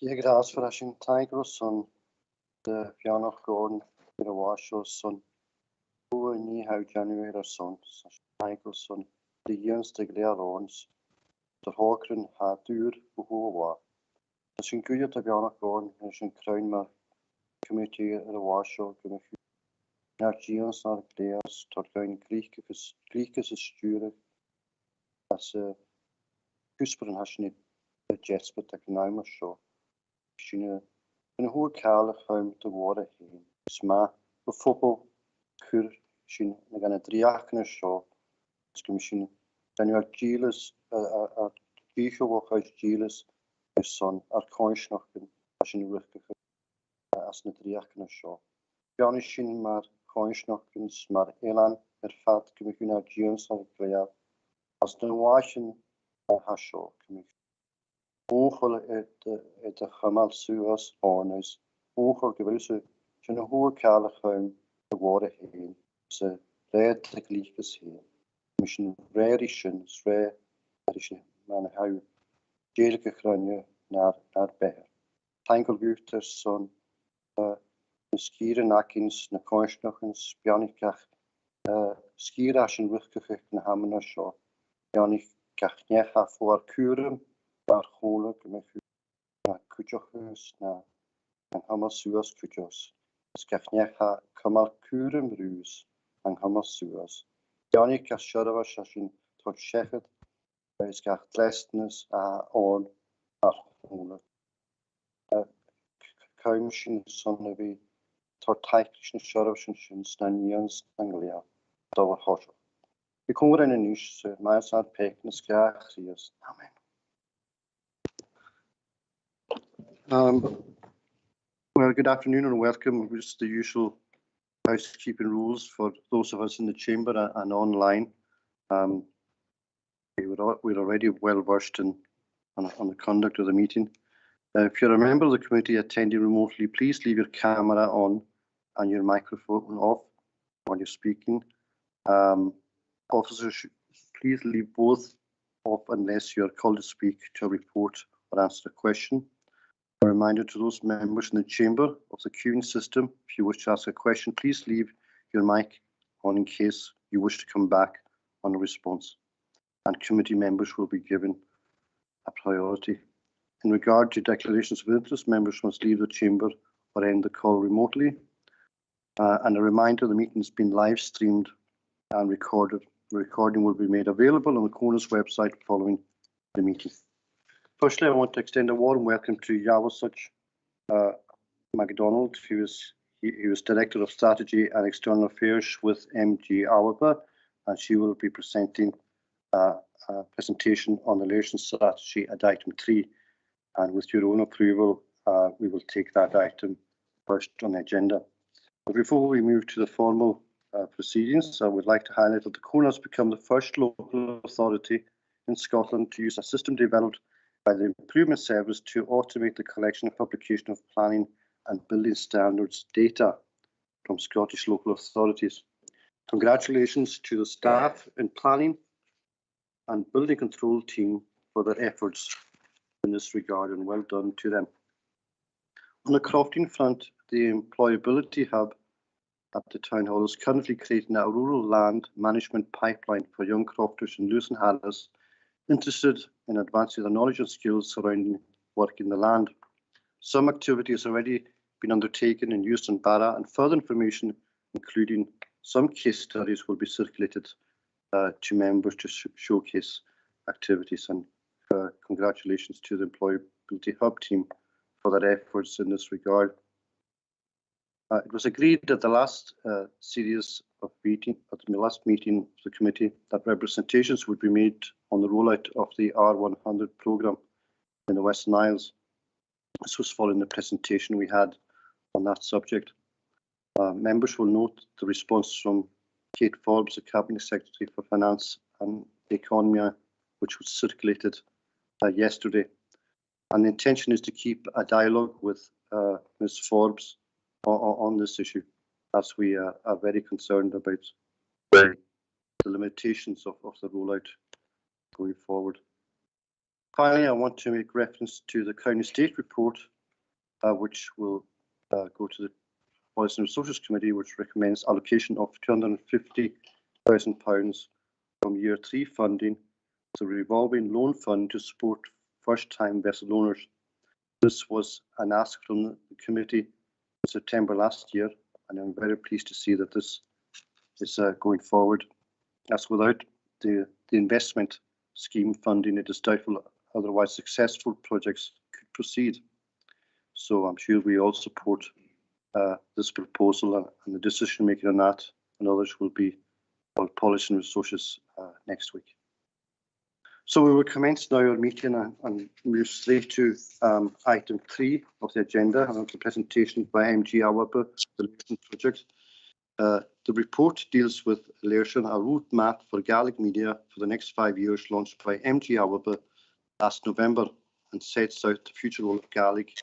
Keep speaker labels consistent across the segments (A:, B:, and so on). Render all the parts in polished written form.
A: Je gras for sin taigro son de fiannach gorn a washo son bu ní ha January son taigro son de jönste glearons der hokren ha duur behowa. Sin goeie a fiannach gorn sin kruin mar committee a washo gun naar Gions naar gleas tot goin Griekes is sturen as kusperen has niet jespet ak naimer show. Sin een Comhairle chuim de woorde heen. Is ma bijvoorbeeld kur sin na gan driachne show. Is misschien dan je Giles Gicho uit Giles is son koinsnochten as in rukke as na driachne show. Jan sin maar koinsnochtens maar elan fat kun naar Gions aan het as de waschen has show. Oogel het de Comhairle suas ornes. Oogel gewisse zijn een Comhairle chuim de woorde heen. Ze red de gliefes heen. Misschien reirischen, man hou dierlijke grunje naar beher. Tankelguchters son skieren nakins na koinsnochens bianikach skiraschen ruggevecht na hamena show. Bianikach necha voor kuren. Daar holen na kutjochus na Comhairle suas kutjos. Es gachnecha Comhairle kuren ruus an Comhairle suas. Janik as shadavas as in tot shechet is gach tlestnes a orn ar holen. Kaimshin son vi tot taikishn shadavas sin stanians anglia. Davar hosho. Vi kommer in nish maar sad peknes gach rias. Amen. Well, good afternoon and welcome. Just the usual housekeeping rules for those of us in the chamber and online. We're already well versed on the conduct of the meeting. If you're a member of the committee attending remotely, please leave your camera on and your microphone off while you're speaking. Officers, please leave both off unless you're called to speak, to report or answer a question. A reminder to those members in the chamber of the queuing system, if you wish to ask a question, please leave your mic on in case you wish to come back on a response. And committee members will be given a priority. In regard to declarations of interest, members must leave the chamber or end the call remotely. And a reminder, the meeting has been live streamed and recorded. The recording will be made available on the Corners website following the meeting. Firstly, I want to extend a warm welcome to Yawasuch MacDonald, who is Director of Strategy and External Affairs with MG Awaba, and she will be presenting a presentation on the relations strategy at item 3. And with your own approval, we will take that item first on the agenda. But before we move to the formal proceedings, I would like to highlight that the Comhairle has become the first local authority in Scotland to use a system developed by the Improvement Service to automate the collection and publication of planning and building standards data from Scottish local authorities. Congratulations to the staff in planning and building control team for their efforts in this regard, and well done to them. On the crofting front, the employability hub at the Town Hall is currently creating a rural land management pipeline for young crofters in Lewis and Hallis interested in advancing their knowledge and skills surrounding work in the land. Some activity has already been undertaken in Euston Barra, and further information, including some case studies, will be circulated to members to showcase activities. And congratulations to the Employability Hub team for their efforts in this regard. It was agreed at the last series of meeting, at the last meeting of the committee, that representations would be made on the rollout of the R100 programme in the Western Isles. This was following the presentation we had on that subject. Members will note the response from Kate Forbes, the Cabinet Secretary for Finance and Economy, which was circulated yesterday. And the intention is to keep a dialogue with Ms Forbes on this issue, as we are very concerned about the limitations of the rollout going forward. Finally, I want to make reference to the County State report, which will go to the Policy and Resources Committee, which recommends allocation of £250,000 from Year 3 funding to the revolving loan fund to support first-time vessel owners. This was an ask from the committee in September last year, and I'm very pleased to see that this is going forward. As without the investment scheme funding, it is doubtful otherwise successful projects could proceed. So I'm sure we all support this proposal, and the decision making on that and others will be on Policy and Resources next week. So we will commence now our meeting and move straight to item 3 of the agenda, and the presentation by MG Awaba, the Lurchin project. The report deals with Lurchin, a roadmap for Gaelic media for the next 5 years, launched by MG Awaba last November, and sets out the future role of Gaelic.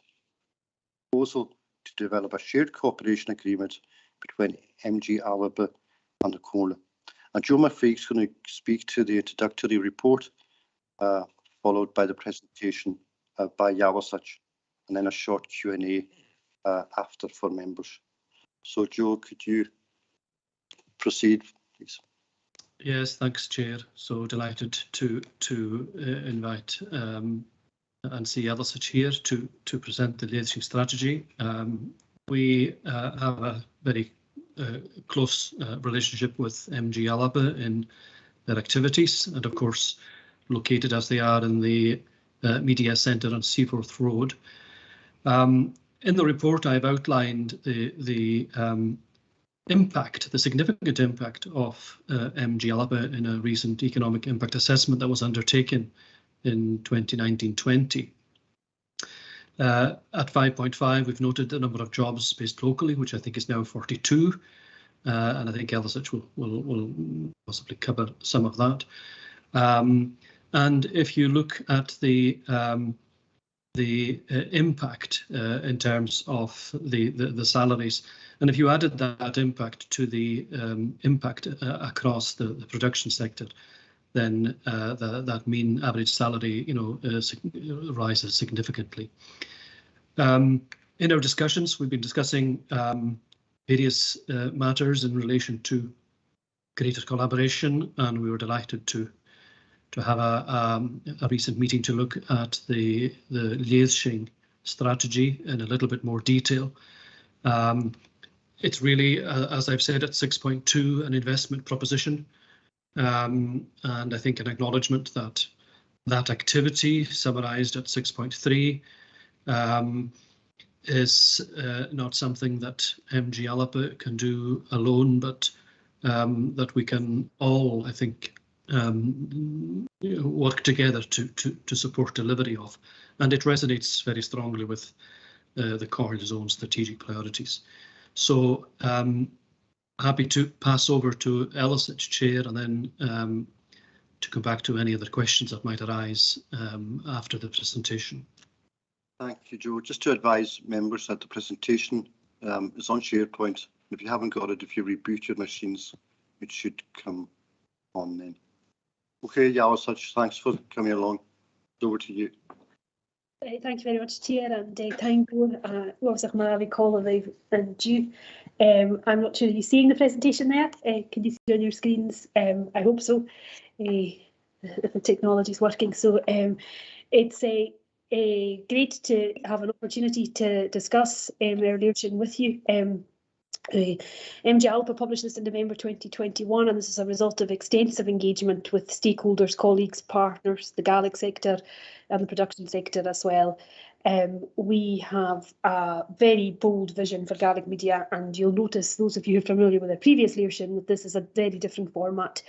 A: Proposal to develop a shared cooperation agreement between MG Awaba and the Comhairle. And Joe McPhee is going to speak to the introductory report, followed by the presentation by Yawasach, and then a short Q&A after for members. So Joe, could you proceed, please?
B: Yes, thanks, Chair. So delighted to invite and see Yawasach here to present the leadership strategy. We have a very close relationship with MG Awaba in their activities, and of course located as they are in the Media Centre on Seaforth Road. In the report, I've outlined the impact, the significant impact of MG Awaba in a recent economic impact assessment that was undertaken in 2019-20. At 5.5, we've noted the number of jobs based locally, which I think is now 42, and I think Yawasach will possibly cover some of that. And if you look at the impact in terms of the salaries, and if you added that impact to the impact across the production sector, then that mean average salary, rises significantly. In our discussions, we've been discussing various matters in relation to greater collaboration, and we were delighted to have a recent meeting to look at the liaison strategy in a little bit more detail. It's really, as I've said, at 6.2, an investment proposition, and I think an acknowledgement that that activity, summarised at 6.3, is not something that MG Awaba can do alone, but that we can all, I think, work together to support delivery of, and it resonates very strongly with the Comhairle's own strategic priorities. So happy to pass over to Yawasach, Chair, and then to come back to any other questions that might arise after the presentation.
A: Thank you, Joe. Just to advise members that the presentation is on SharePoint. If you haven't got it, if you reboot your machines, it should come on then. Okay, Yawasach, thanks for coming along. Over to you.
C: Thank you very much, Chair, and thank you, Yawasach Maravi, Colin and you. I'm not sure, are you seeing the presentation there? Can you see it on your screens? I hope so, if the technology is working. So it's great to have an opportunity to discuss our leadership with you. MG Awaba published this in November 2021, and this is a result of extensive engagement with stakeholders, colleagues, partners, the Gaelic sector and the production sector as well. We have a very bold vision for Gaelic media, and you'll notice, those of you who are familiar with the previous leadership, that this is a very different format.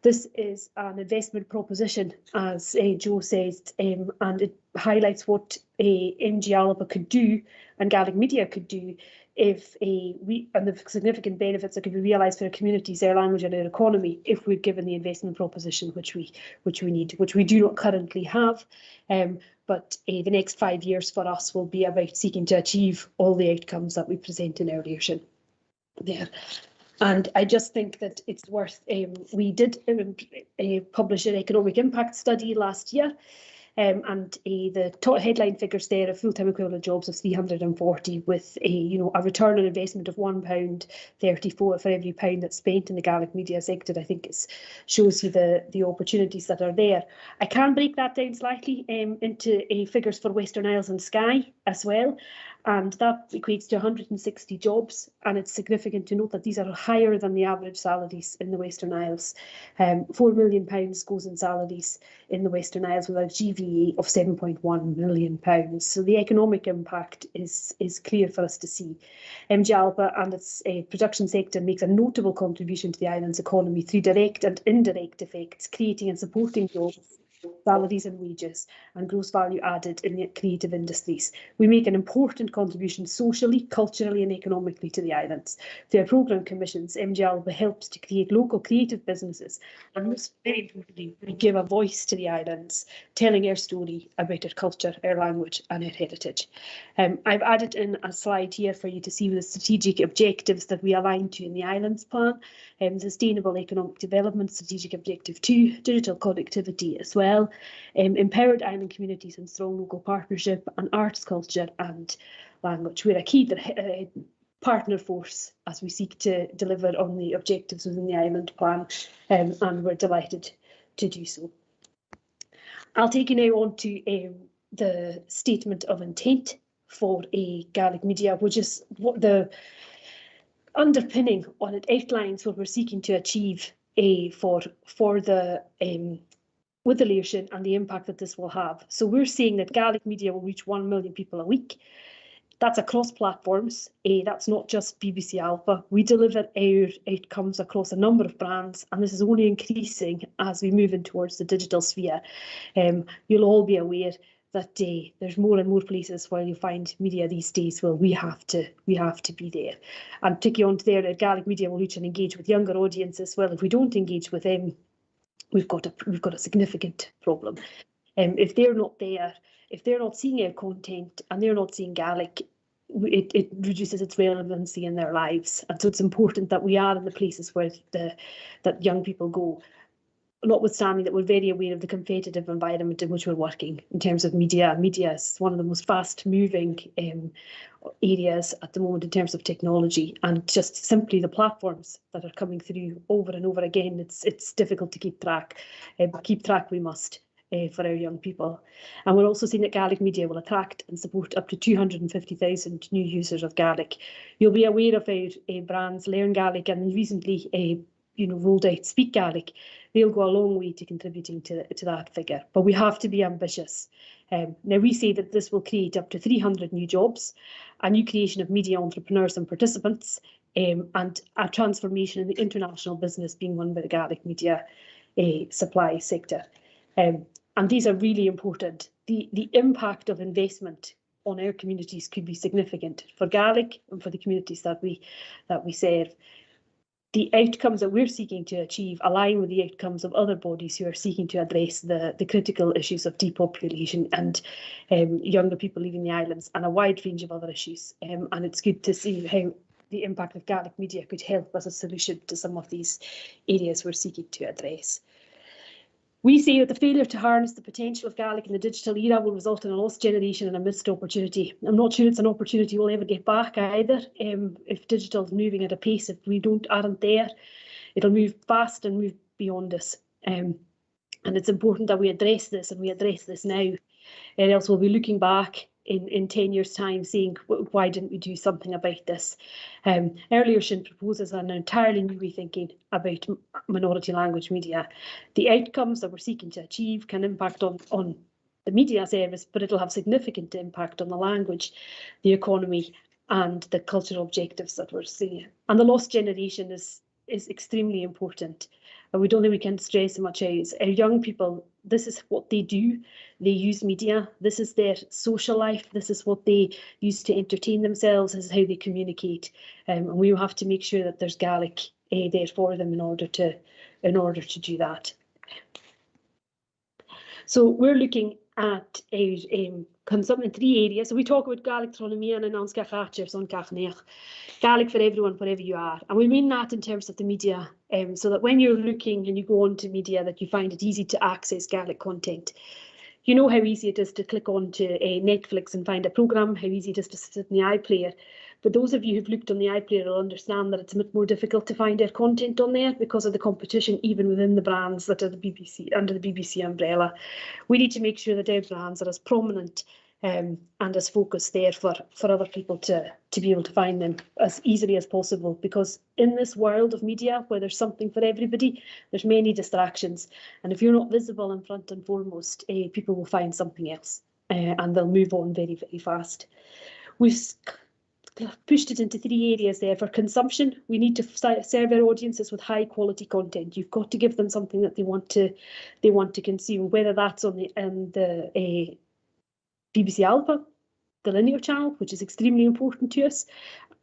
C: This is an investment proposition, as Joe says, and it highlights what MG Awaba could do and Gaelic media could do if and the significant benefits that could be realised for our communities, our language and our economy if we're given the investment proposition which we need, which we do not currently have. But the next 5 years for us will be about seeking to achieve all the outcomes that we present in our leadership there. And I just think that it's worth, we did publish an economic impact study last year, and the top headline figures there of full-time equivalent jobs of 340, with a return on investment of £1.34 for every pound that's spent in the Gaelic media sector. I think it shows you the opportunities that are there. I can break that down slightly into figures for Western Isles and Skye as well, and that equates to 160 jobs, and it's significant to note that these are higher than the average salaries in the Western Isles. £4 million goes in salaries in the Western Isles with a GVA of £7.1 million. So the economic impact is clear for us to see. Alba and its production sector makes a notable contribution to the island's economy through direct and indirect effects, creating and supporting jobs, salaries and wages, and gross value added in the creative industries. We make an important contribution socially, culturally and economically to the islands. Through our programme commissions, Alba helps to create local creative businesses, and most very importantly, we give a voice to the islands, telling our story about our culture, our language and our heritage. I've added in a slide here for you to see the strategic objectives that we align to in the Islands Plan. Sustainable Economic Development, Strategic Objective 2, digital connectivity as well, empowered island communities and strong local partnership, and arts, culture and language. We're a key partner force as we seek to deliver on the objectives within the Island Plan, and we're delighted to do so. I'll take you now on to the Statement of Intent for Gaelic Media, which is what the underpinning on it outlines what we're seeking to achieve with the leadership and the impact that this will have. So we're seeing that Gaelic media will reach 1 million people a week. That's across platforms. That's not just BBC Alpha. We deliver our outcomes across a number of brands, and this is only increasing as we move in towards the digital sphere. You'll all be aware that there's more and more places where you find media these days. Well, we have to be there. And particularly on there, that Gaelic media will reach and engage with younger audiences. Well, if we don't engage with them, we've got a significant problem. If they're not there, if they're not seeing our content and they're not seeing Gaelic, it reduces its relevancy in their lives. And so it's important that we are in the places where that young people go. Notwithstanding that we're very aware of the competitive environment in which we're working in terms of media. Media is one of the most fast-moving areas at the moment in terms of technology, and just simply the platforms that are coming through over and over again. It's difficult to keep track, but keep track we must for our young people. And we're also seeing that Gaelic media will attract and support up to 250,000 new users of Gaelic. You'll be aware of our brands Learn Gaelic and recently rolled out Speak Gaelic. They'll go a long way to contributing to that figure, but we have to be ambitious. Now we say that this will create up to 300 new jobs, a new creation of media entrepreneurs and participants, and a transformation in the international business being run by the Gaelic media supply sector. And these are really important. The impact of investment on our communities could be significant for Gaelic and for the communities that we serve. The outcomes that we're seeking to achieve align with the outcomes of other bodies who are seeking to address the critical issues of depopulation and younger people leaving the islands, and a wide range of other issues. And it's good to see how the impact of Gaelic media could help as a solution to some of these areas we're seeking to address. We say that the failure to harness the potential of Gaelic in the digital era will result in a lost generation and a missed opportunity. I'm not sure it's an opportunity we'll ever get back either. If digital is moving at a pace, if we aren't there, it'll move fast and move beyond us. And it's important that we address this, and we address this now. And else we'll be looking back in 10 years' time saying, why didn't we do something about this? Our leadership proposes an entirely new rethinking about minority language media. The outcomes that we're seeking to achieve can impact on the media service, but it'll have significant impact on the language, the economy and the cultural objectives that we're seeing. And the lost generation is extremely important. And we don't think we can stress much out. Our young people, this is what they do. They use media. This is their social life. This is what they use to entertain themselves. This is how they communicate. And we will have to make sure that there's Gaelic there for them in order to do that. So we're looking at in 3 areas. So we talk about Gaelic autonomy and announce Gaelic for everyone, wherever you are. And we mean that in terms of the media, so that when you're looking and you go on to media, that you find it easy to access Gaelic content. You know how easy it is to click onto Netflix and find a programme, how easy it is to sit in the iPlayer. But those of you who've looked on the iPlayer will understand that it's a bit more difficult to find our content on there because of the competition, even within the brands that are the BBC, under the BBC umbrella. We need to make sure that our brands are as prominent and as focused there for other people to be able to find them as easily as possible, because in this world of media where there's something for everybody, there's many distractions, and if you're not visible in front and foremost, people will find something else and they'll move on very, very fast. We've pushed it into 3 areas there. For consumption, we need to serve our audiences with high quality content. You've got to give them something that they want to consume, whether that's on the BBC Alpha, the linear channel, which is extremely important to us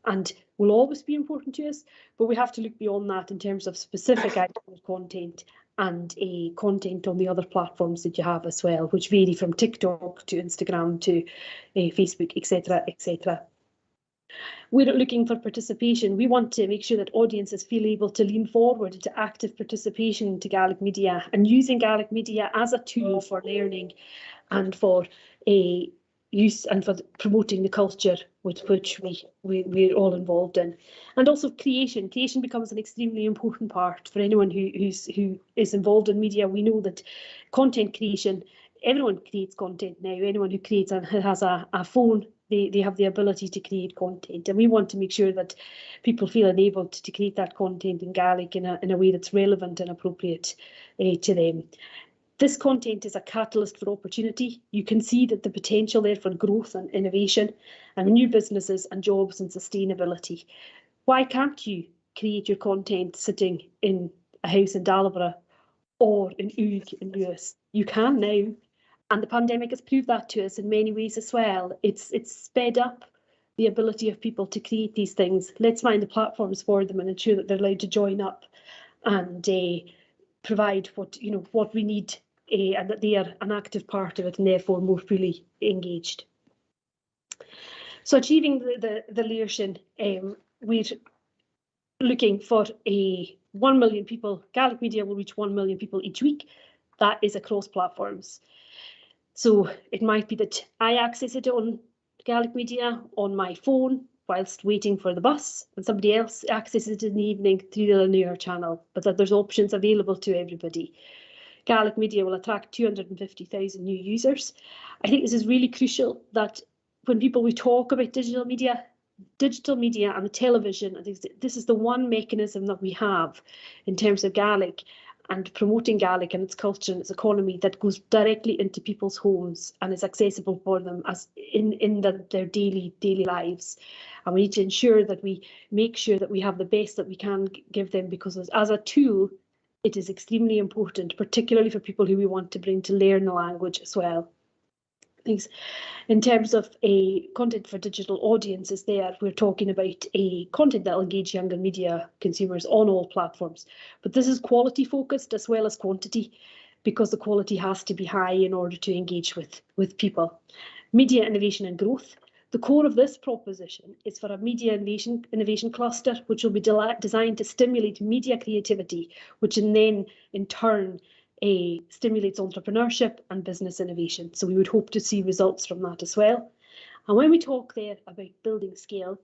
C: and will always be important to us, but we have to look beyond that in terms of specific content and content on the other platforms that you have as well, which vary from TikTok to Instagram to Facebook, etc., etc. We're not looking for participation. We want to make sure that audiences feel able to lean forward into active participation into Gaelic media and using Gaelic media as a tool for learning and for use and for promoting the culture with which we're all involved in. And also creation. Creation becomes an extremely important part for anyone who is involved in media. We know that content creation, everyone creates content now. Anyone who creates and has a phone, they have the ability to create content, and we want to make sure that people feel enabled to create that content in Gaelic in a way that's relevant and appropriate to them. This content is a catalyst for opportunity. You can see that the potential there for growth and innovation and new businesses and jobs and sustainability. Why can't you create your content sitting in a house in Dalborough or in Uig in Lewis? You can now, and the pandemic has proved that to us in many ways as well. It's sped up the ability of people to create these things. Let's find the platforms for them and ensure that they're allowed to join up and provide what we need, and that they are an active part of it and therefore more fully engaged. So achieving the leadership, we're looking for 1 million people. Gaelic media will reach 1 million people each week. That is across platforms. So it might be that I access it on Gaelic media on my phone whilst waiting for the bus, and somebody else accesses it in the evening through the linear channel, but that there's options available to everybody. Gaelic media will attract 250,000 new users. I think this is really crucial that when we talk about digital media and the television, I think this is the one mechanism that we have in terms of Gaelic and promoting Gaelic and its culture and its economy that goes directly into people's homes and is accessible for them as in their daily lives. And we need to ensure that we make sure that we have the best that we can give them, because as a tool, it is extremely important, particularly for people who we want to bring to learn the language as well. Thanks. In terms of content for digital audiences there, we're talking about content that will engage younger media consumers on all platforms. But this is quality focused as well as quantity, because the quality has to be high in order to engage with people. Media innovation and growth. The core of this proposition is for a media innovation cluster, which will be designed to stimulate media creativity, which then in turn stimulates entrepreneurship and business innovation. So we would hope to see results from that as well. And when we talk there about building scale,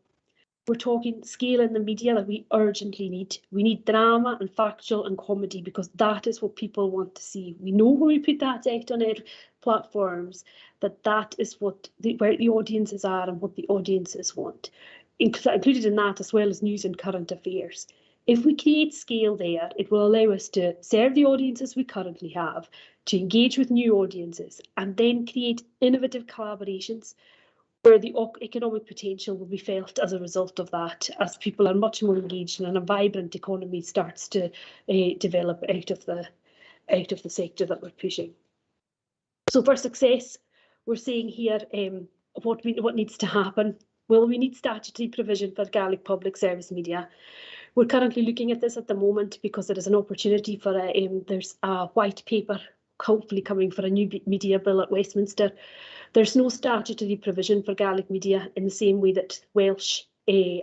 C: we're talking scale in the media that we urgently need. We need drama and factual and comedy, because that is what people want to see. We know when we put that out on our platforms that is where the audiences are and what the audiences want. Included in that as well as news and current affairs. If we create scale there, it will allow us to serve the audiences we currently have, to engage with new audiences, and then create innovative collaborations where the economic potential will be felt as a result of that, as people are much more engaged and a vibrant economy starts to develop out of the sector that we're pushing. So for success, we're seeing here what needs to happen. Well, we need statutory provision for Gaelic public service media. We're currently looking at this at the moment because there is an opportunity for there's a white paper hopefully coming for a new media bill at Westminster. There's no statutory provision for Gaelic media in the same way that Welsh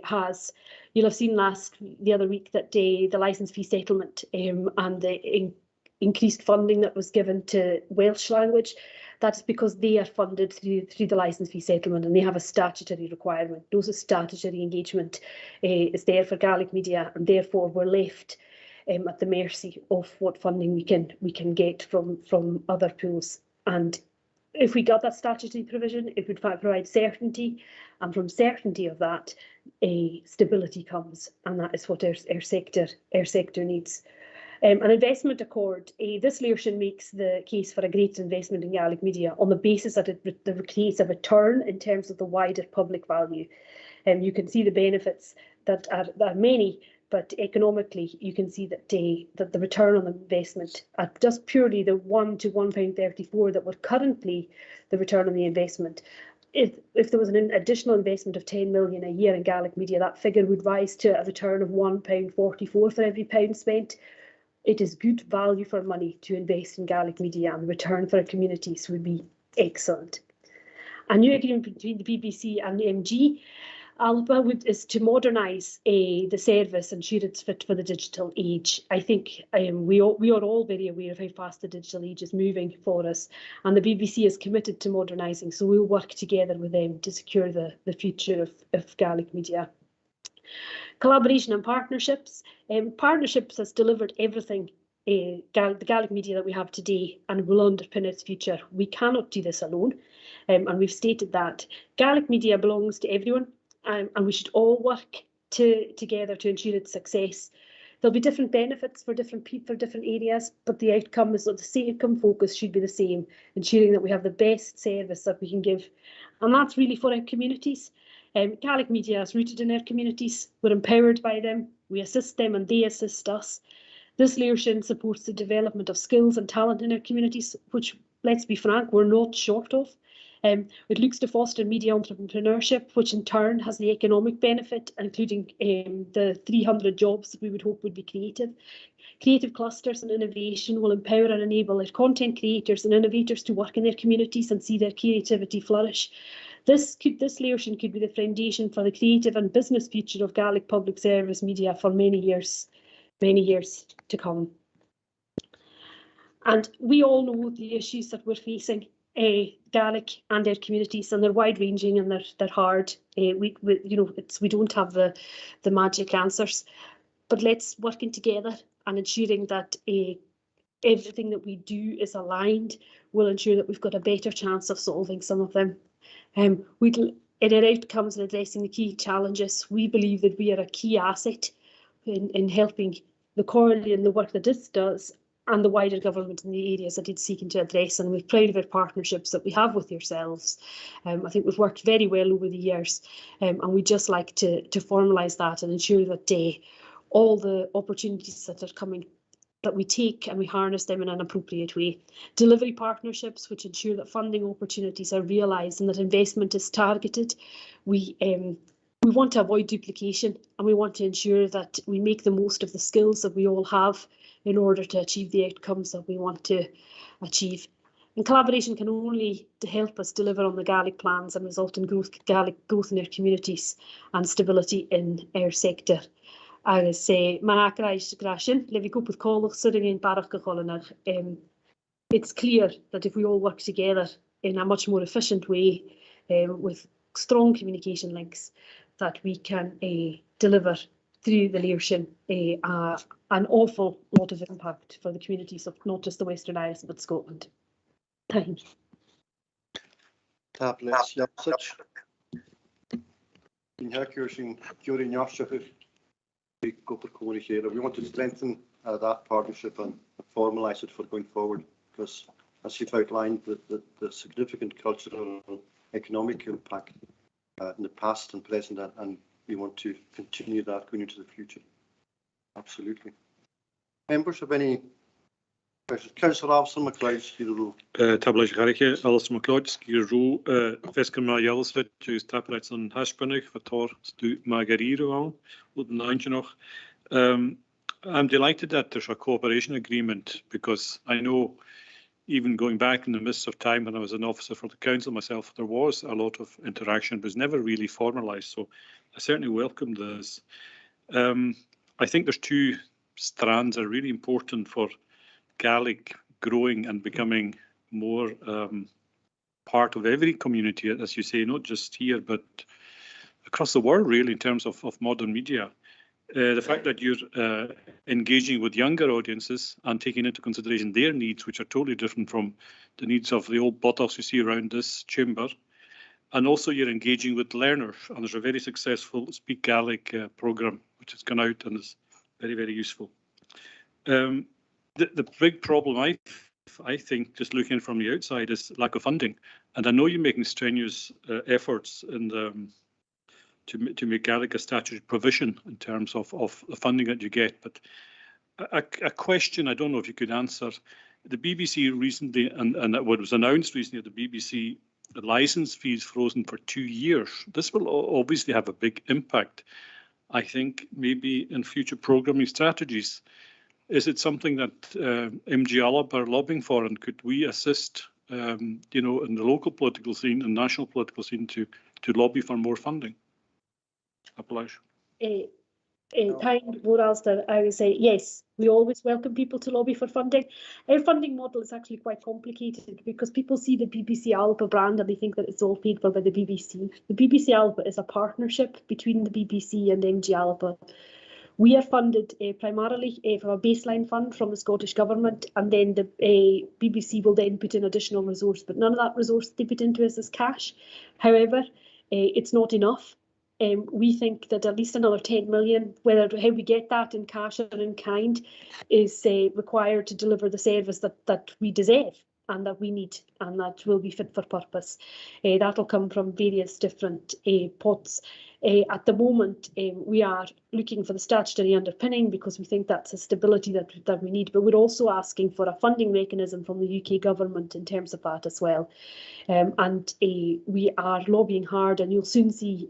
C: has. You'll have seen the other week that the licence fee settlement and the increased funding that was given to Welsh language That's because they are funded through the licence fee settlement, and they have a statutory requirement. Those are statutory engagement is there for Gaelic media, and therefore we're left at the mercy of what funding we can get from other pools. And if we got that statutory provision, it would provide certainty, and from certainty of that, stability comes, and that is what our sector needs. An investment accord, this leadership makes the case for a greater investment in Gaelic media on the basis that it creates a return in terms of the wider public value. You can see the benefits that are many, but economically you can see that the return on the investment at just purely the £1 to £1.34 that were currently the return on the investment. If there was an additional investment of 10 million a year in Gaelic media, that figure would rise to a return of £1.44 for every pound spent. It is good value for money to invest in Gaelic media, and the return for our communities would be excellent. A new agreement between the BBC and the MG Alba is to modernise the service and ensure it's fit for the digital age. I think we are all very aware of how fast the digital age is moving for us, and the BBC is committed to modernising, so we'll work together with them to secure the future of Gaelic media. Collaboration and partnerships. Partnerships has delivered everything, the Gaelic media that we have today, and will underpin its future. We cannot do this alone, and we've stated that. Gaelic media belongs to everyone, and we should all work together to ensure its success. There'll be different benefits for different people, for different areas, but the outcome is that the outcome focus should be the same, ensuring that we have the best service that we can give. And that's really for our communities. Gaelic media is rooted in our communities. We're empowered by them. We assist them and they assist us. This leadership supports the development of skills and talent in our communities, which, let's be frank, we're not short of. It looks to foster media entrepreneurship, which in turn has the economic benefit, including the 300 jobs that we would hope would be created. Creative clusters and innovation will empower and enable our content creators and innovators to work in their communities and see their creativity flourish. This leadership could be the foundation for the creative and business future of Gaelic public service media for many years to come. And we all know the issues that we're facing, Gaelic and their communities, and they're wide-ranging and they're hard. We don't have the magic answers, but let's working together and ensuring that everything that we do is aligned will ensure that we've got a better chance of solving some of them. In our outcomes and addressing the key challenges, we believe that we are a key asset in helping the Comhairle and the work that it does, and the wider government in the areas that it's seeking to address. And we're proud of our partnerships that we have with yourselves. I think we've worked very well over the years, and we'd just like to formalise that and ensure that all the opportunities that are coming, that we take and we harness them in an appropriate way. Delivery partnerships which ensure that funding opportunities are realised and that investment is targeted. We want to avoid duplication, and we want to ensure that we make the most of the skills that we all have in order to achieve the outcomes that we want to achieve. And collaboration can only help us deliver on the Gaelic plans and result in Gaelic growth in our communities and stability in our sector. Agus sé grasin le vi gopud callach sitting in barach gocholanach. It's clear that if we all work together in a much more efficient way with strong communication links, that we can deliver through the leadership an awful lot of impact for the communities of not just the Western Isles but Scotland. Thank you.
A: We want to strengthen that partnership and formalise it for going forward, because as you've outlined, the significant cultural and economic impact in the past and present, and we want to continue that going into the future. Absolutely. Members have any questions? Councillor Alison MacLeod, Skirru.
D: Tabla Garike, Alison MacLeod, Skirru, Vesker Majalsvet, Jus Taprets on Hashpennig, Vator, Stu Margariro on, Udnainje noch. I'm delighted that there's a cooperation agreement, because I know even going back in the midst of time when I was an officer for the council myself, there was a lot of interaction, but it was never really formalised. So I certainly welcome this. I think there's two strands that are really important for Gaelic growing and becoming more part of every community, as you say, not just here, but across the world, really, in terms of modern media. The fact that you're engaging with younger audiences and taking into consideration their needs, which are totally different from the needs of the old buttocks you see around this chamber. And also you're engaging with learners, and there's a very successful Speak Gaelic programme, which has gone out and is very, very useful. The big problem, I think, just looking from the outside, is lack of funding. And I know you're making strenuous efforts in to make Gaelic a statutory provision in terms of the funding that you get. But a question I don't know if you could answer. The BBC recently, and what was announced recently at the BBC, the licence fees frozen for 2 years. This will obviously have a big impact, I think, maybe in future programming strategies. Is it something that MG Alab are lobbying for, and could we assist, in the local political scene and national political scene to lobby for more funding? Appalachian.
C: Kind for Alistair, I would say yes, we always welcome people to lobby for funding. Our funding model is actually quite complicated because people see the BBC Alba brand and they think that it's all paid for by the BBC. The BBC Alba is a partnership between the BBC and MG Alba. We are funded primarily from a baseline fund from the Scottish Government, and then the BBC will then put in additional resource, but none of that resource they put into us is cash. However, it's not enough. We think that at least another 10 million, how we get that in cash or in kind, is required to deliver the service that we deserve and that we need, and that will be fit for purpose. That'll come from various different pots. At the moment, we are looking for the statutory underpinning because we think that's a stability that we need, but we're also asking for a funding mechanism from the UK government in terms of that as well. And we are lobbying hard, and you'll soon see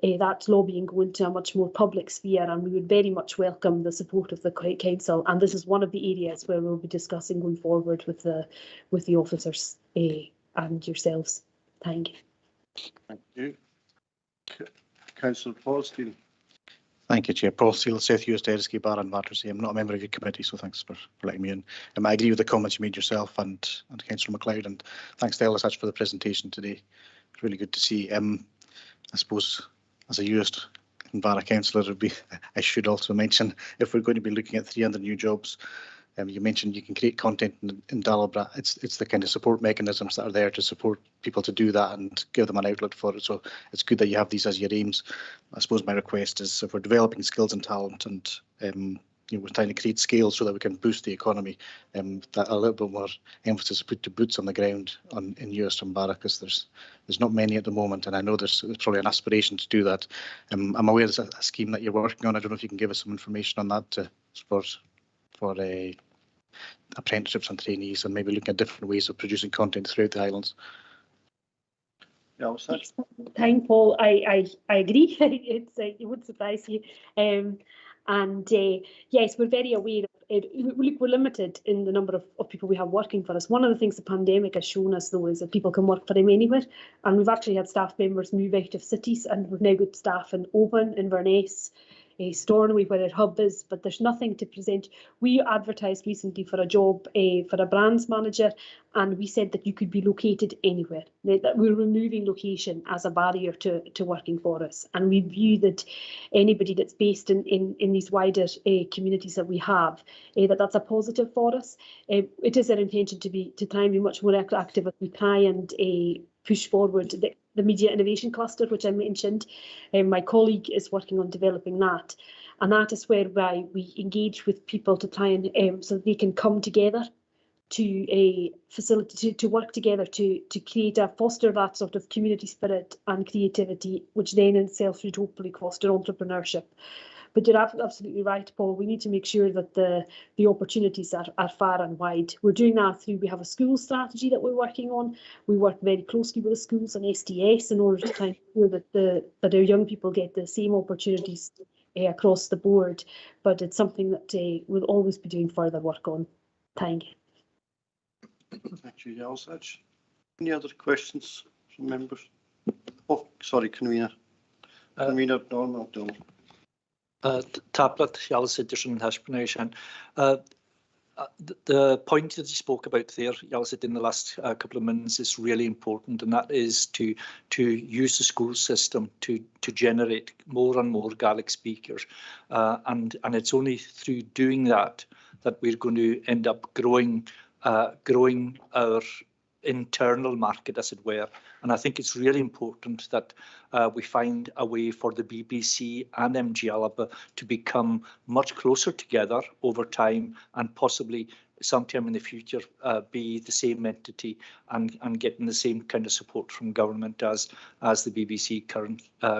C: that lobbying go into a much more public sphere, and we would very much welcome the support of the council. And this is one of the areas where we'll be discussing going forward with the officers and yourselves. Thank you.
A: Thank you. Councillor Paul Steele.
E: Thank you, Chair. Paul Steele, South US Derrisky, Bar and Battersea. I'm not a member of your committee, so thanks for letting me in. I agree with the comments you made yourself and Councillor MacLeod, and thanks to Ellis for the presentation today. It's really good to see. I suppose as a US and Barra councillor, I should also mention, if we're going to be looking at 300 new jobs, you mentioned you can create content in Dalbra. It's the kind of support mechanisms that are there to support people to do that and give them an outlet for it. So it's good that you have these as your aims. I suppose my request is, if we're developing skills and talent and we're trying to create scale so that we can boost the economy, that a little bit more emphasis put to boots on the ground in US and Barra, because there's not many at the moment, and I know there's probably an aspiration to do that. I'm aware there's a scheme that you're working on. I don't know if you can give us some information on that for apprenticeships and trainees, and maybe looking at different ways of producing content throughout the Highlands.
A: Yeah, what's that?
C: Thank Paul. I agree. It would surprise you. Yes, we're very aware of it. Look, we're limited in the number of people we have working for us. One of the things the pandemic has shown us, though, is that people can work for them anywhere. And we've actually had staff members move out of cities, and we've now got staff in Oban, Inverness, Stornoway, where our hub is, but there's nothing to present. We advertised recently for a job for a brands manager, and we said that you could be located anywhere. That we're removing location as a barrier to working for us, and we view that anybody that's based in these wider communities that we have, that's a positive for us. It is our intention to try and be much more active as we try and push forward the Media Innovation Cluster, which I mentioned. My colleague is working on developing that, and that is whereby we engage with people to try and so they can come together to facilitate to work together to create foster that sort of community spirit and creativity, which then in itself should hopefully foster entrepreneurship. But you're absolutely right, Paul. We need to make sure that the opportunities are far and wide. We're doing that through, we have a school strategy that we're working on. We work very closely with the schools and STS in order to try and ensure that our young people get the same opportunities across the board. But it's something that we'll always be doing further work on. Thank you.
A: Thank you, Yelsach. Any other questions from members? Oh, sorry, Convener. Convener Norman O'Donnell.
F: Tablet, Yellis Edition, Hashpanation. the point that you spoke about there, Yalsit, in the last couple of minutes is really important, and that is to use the school system to generate more and more Gaelic speakers, and it's only through doing that we're going to end up growing our internal market, as it were. And I think it's really important that we find a way for the BBC and MG Alba to become much closer together over time, and possibly sometime in the future be the same entity and getting the same kind of support from government as the BBC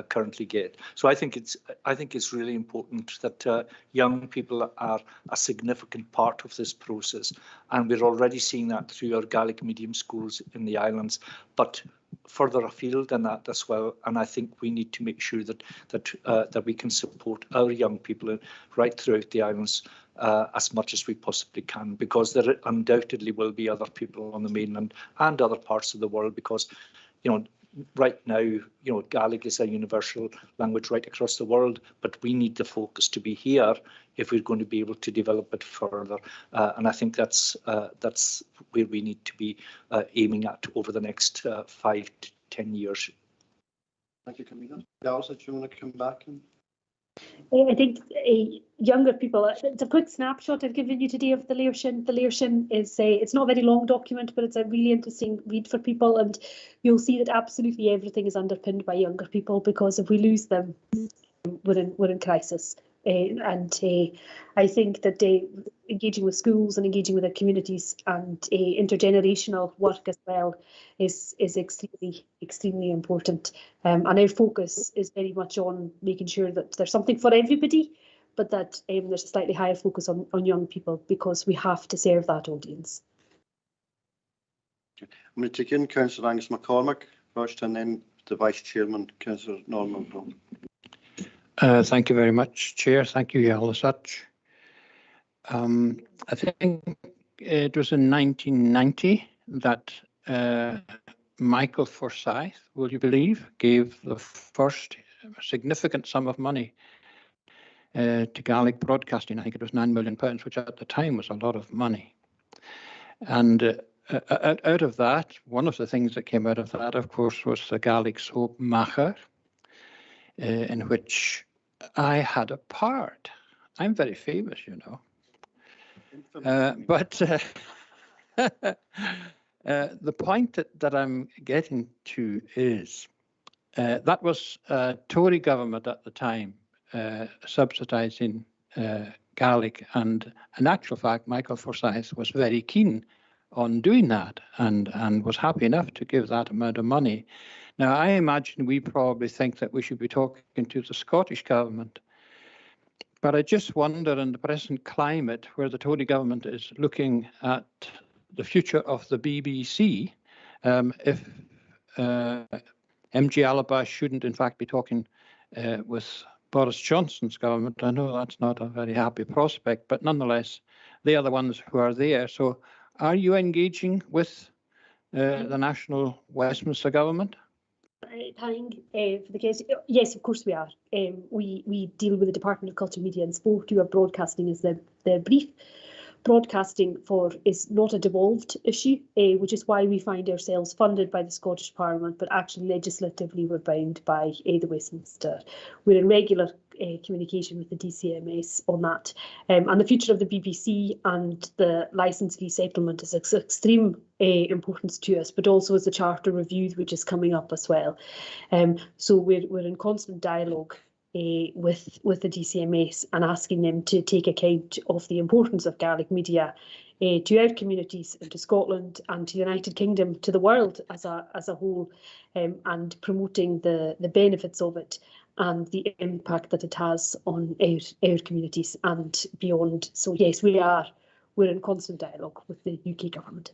F: currently get. So I think it's really important that young people are a significant part of this process, and we're already seeing that through our Gaelic medium schools in the islands, but further afield than that as well. And I think we need to make sure that we can support our young people right throughout the islands as much as we possibly can, because there undoubtedly will be other people on the mainland and other parts of the world, because, you know, right now, you know, Gaelic is a universal language right across the world, but we need the focus to be here if we're going to be able to develop it further. And I think that's where we need to be aiming at over the next 5 to 10 years.
A: Thank you, Camilla. Dallas, do you want to come back?
C: I think younger people, it's a quick snapshot I've given you today of the Learshin. The Learshin is it's not a very long document, but it's a really interesting read for people, and you'll see that absolutely everything is underpinned by younger people, because if we lose them, we're in crisis. I think that engaging with schools and engaging with their communities and intergenerational work as well is extremely important. And our focus is very much on making sure that there's something for everybody, but that there's a slightly higher focus on young people, because we have to serve that audience.
A: Okay. I'm going to take in Councillor Angus McCormick first, and then the Vice Chairman, Councillor Norman Brown.
G: Thank you very much, Chair. Thank you, Yalsat. I think it was in 1990 that Michael Forsyth, will you believe, gave the first significant sum of money to Gaelic broadcasting. I think it was £9 million, which at the time was a lot of money. And out of that, one of the things that came out of that, of course, was the Gaelic soap Comhairle, in which I had a part. I'm very famous, you know. But the point that I'm getting to is that was Tory government at the time subsidising Gaelic, and in actual fact, Michael Forsyth was very keen on doing that and was happy enough to give that amount of money. Now, I imagine we probably think that we should be talking to the Scottish government, but I just wonder, in the present climate where the Tory government is looking at the future of the BBC, if MG Alba shouldn't in fact be talking with Boris Johnson's government. I know that's not a very happy prospect, but nonetheless, they are the ones who are there. So are you engaging with the national Westminster government?
C: Thank for the case. Yes, of course we are. We deal with the Department of Culture, Media and Sport, who are broadcasting as their brief. Broadcasting is not a devolved issue, which is why we find ourselves funded by the Scottish Parliament, but actually legislatively we're bound by the Westminster. We're in regular communication with the DCMS on that. And the future of the BBC and the licence fee settlement is of extreme importance to us, but also as the Charter Review, which is coming up as well. So we're in constant dialogue with the DCMS and asking them to take account of the importance of Gaelic media to our communities and to Scotland and to the United Kingdom, to the world as a whole, and promoting the benefits of it and the impact that it has on our communities and beyond. So yes, we're in constant dialogue with the UK government.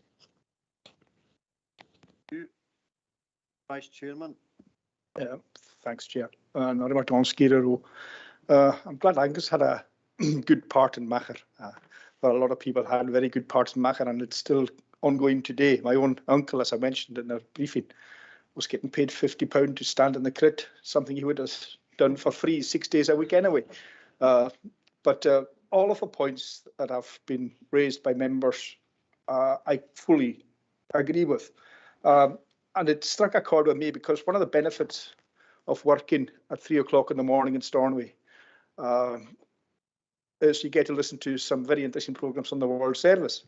A: Vice Chairman.
H: Thanks, Chair. I'm glad Angus had a good part in Comhairle. But a lot of people had very good parts in Comhairle, and it's still ongoing today. My own uncle, as I mentioned in the briefing, was getting paid £50 to stand in the crit, something he would have done for free 6 days a week anyway. But all of the points that have been raised by members, I fully agree with. And it struck a chord with me because one of the benefits of working at 3 o'clock in the morning in Stornoway is you get to listen to some very interesting programs on the World Service.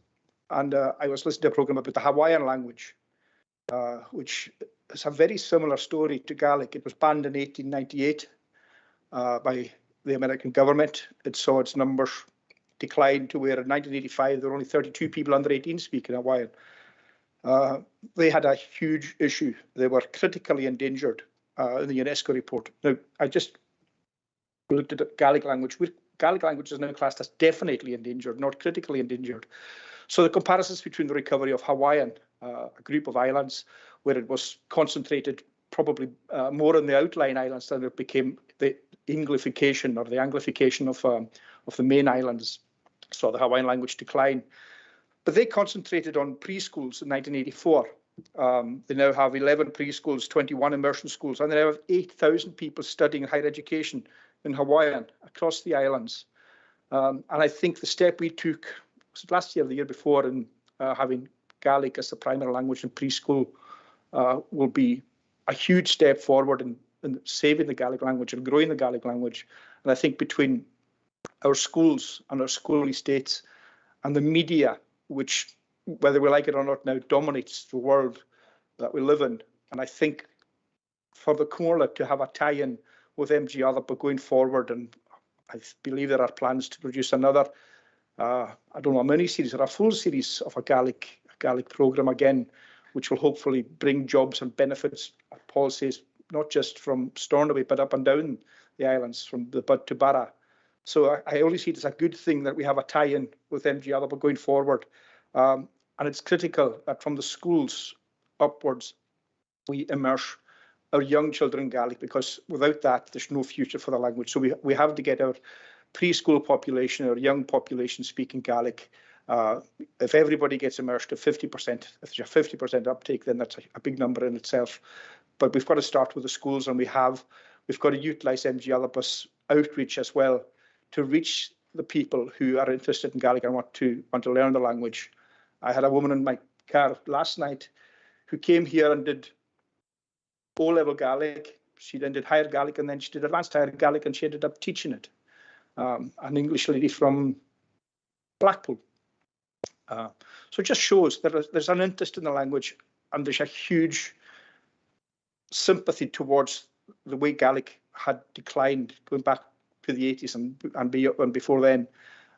H: And I was listening to a program about the Hawaiian language, which is a very similar story to Gaelic. It was banned in 1898 by the American government. It saw its numbers decline to where in 1985 there were only 32 people under 18 speaking Hawaiian. They had a huge issue. They were critically endangered in the UNESCO report. Now, I just looked at the Gaelic language. Gaelic language is now classed as definitely endangered, not critically endangered. So the comparisons between the recovery of Hawaiian, a group of islands where it was concentrated probably more in the outlying islands than it became the Englification or the Anglification of the main islands, saw the Hawaiian language decline. But they concentrated on preschools in 1984. They now have 11 preschools, 21 immersion schools, and they now have 8,000 people studying higher education in Hawaiian across the islands. And I think the step we took, was it last year or the year before, in having Gaelic as the primary language in preschool will be a huge step forward in saving the Gaelic language and growing the Gaelic language. And I think between our schools and our school estates and the media, which, whether we like it or not now, dominates the world that we live in. And I think for the Comhairle to have a tie-in with MG Otherpa going forward, and I believe there are plans to produce another, I don't know, a mini-series or a full series of a Gaelic programme again, which will hopefully bring jobs and benefits, as Paul says, not just from Stornoway, but up and down the islands, from the Bud to Barra. So I only see it as a good thing that we have a tie-in with MG Otherpa going forward. And it's critical that from the schools upwards, we immerse our young children in Gaelic, because without that, there's no future for the language. So we have to get our preschool population, our young population speaking Gaelic. If everybody gets immersed at 50%, if there's a 50% uptake, then that's a big number in itself. But we've got to start with the schools, and we've got to utilise MG Otherpa's outreach as well to reach the people who are interested in Gaelic and want to learn the language. I had a woman in my car last night who came here and did O-level Gaelic. She then did higher Gaelic, and then she did advanced higher Gaelic, and she ended up teaching it. An English lady from Blackpool. So it just shows that there's an interest in the language, and there's a huge sympathy towards the way Gaelic had declined going back to the 80s and before then.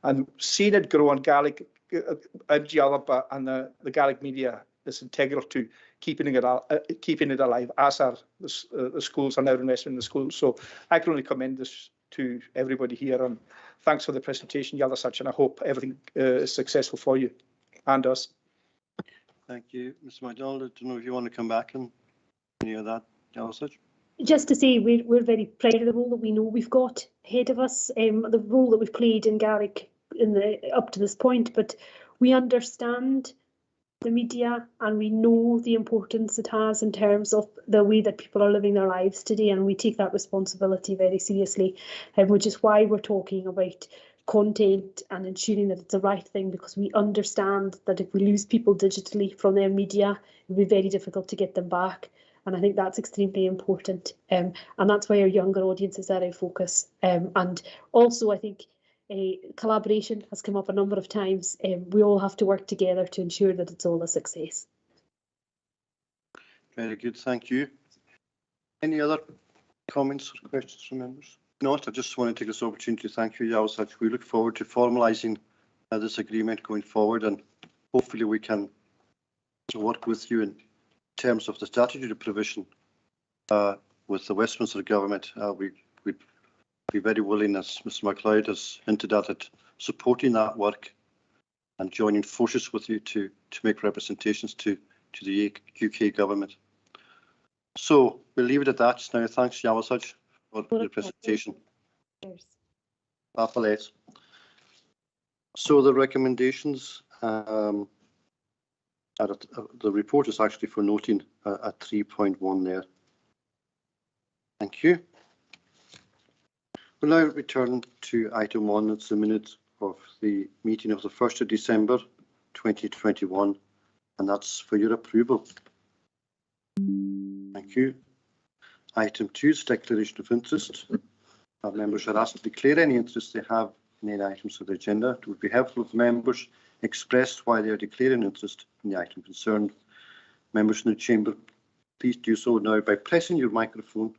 H: And seeing it grow on Gaelic, MG Otherpa and the Gaelic media is integral to keeping it alive, as are the schools and our investment in the schools. So I can only commend this to everybody here, and thanks for the presentation, Yalasach, and I hope everything is successful for you and us.
A: Thank you, Mr. MacDonald. I don't know if you want to come back and any of that, Yalasach.
C: Just to say, we're very proud of the role that we know we've got ahead of us, the role that we've played in Gaelic up to this point, but we understand the media and we know the importance it has in terms of the way that people are living their lives today, and we take that responsibility very seriously, which is why we're talking about content and ensuring that it's the right thing, because we understand that if we lose people digitally from their media, it'll be very difficult to get them back. And I think that's extremely important. And that's why our younger audiences are our focus. And also, I think collaboration has come up a number of times. We all have to work together to ensure that it's all a success.
A: Very good, thank you. Any other comments or questions from members? Not, I just want to take this opportunity to thank you, Yalasach. We look forward to formalising this agreement going forward, and hopefully we can work with you in terms of the statutory provision with the Westminster government. We'd be very willing, as Mr. MacLeod has hinted at, supporting that work and joining forces with you to make representations to the UK government. So we'll leave it at that just now. Thanks, Yalasach, for your presentation. So the recommendations, the report is actually for noting at 3.1 there. Thank you. We'll now return to item 1. It's the minutes of the meeting of the 1st of December 2021, and that's for your approval. Thank you. Item 2 is declaration of interest. Our members are asked to declare any interest they have in any items of the agenda. It would be helpful if members expressed why they are declaring interest in the item concerned. Members in the chamber, please do so now by pressing your microphone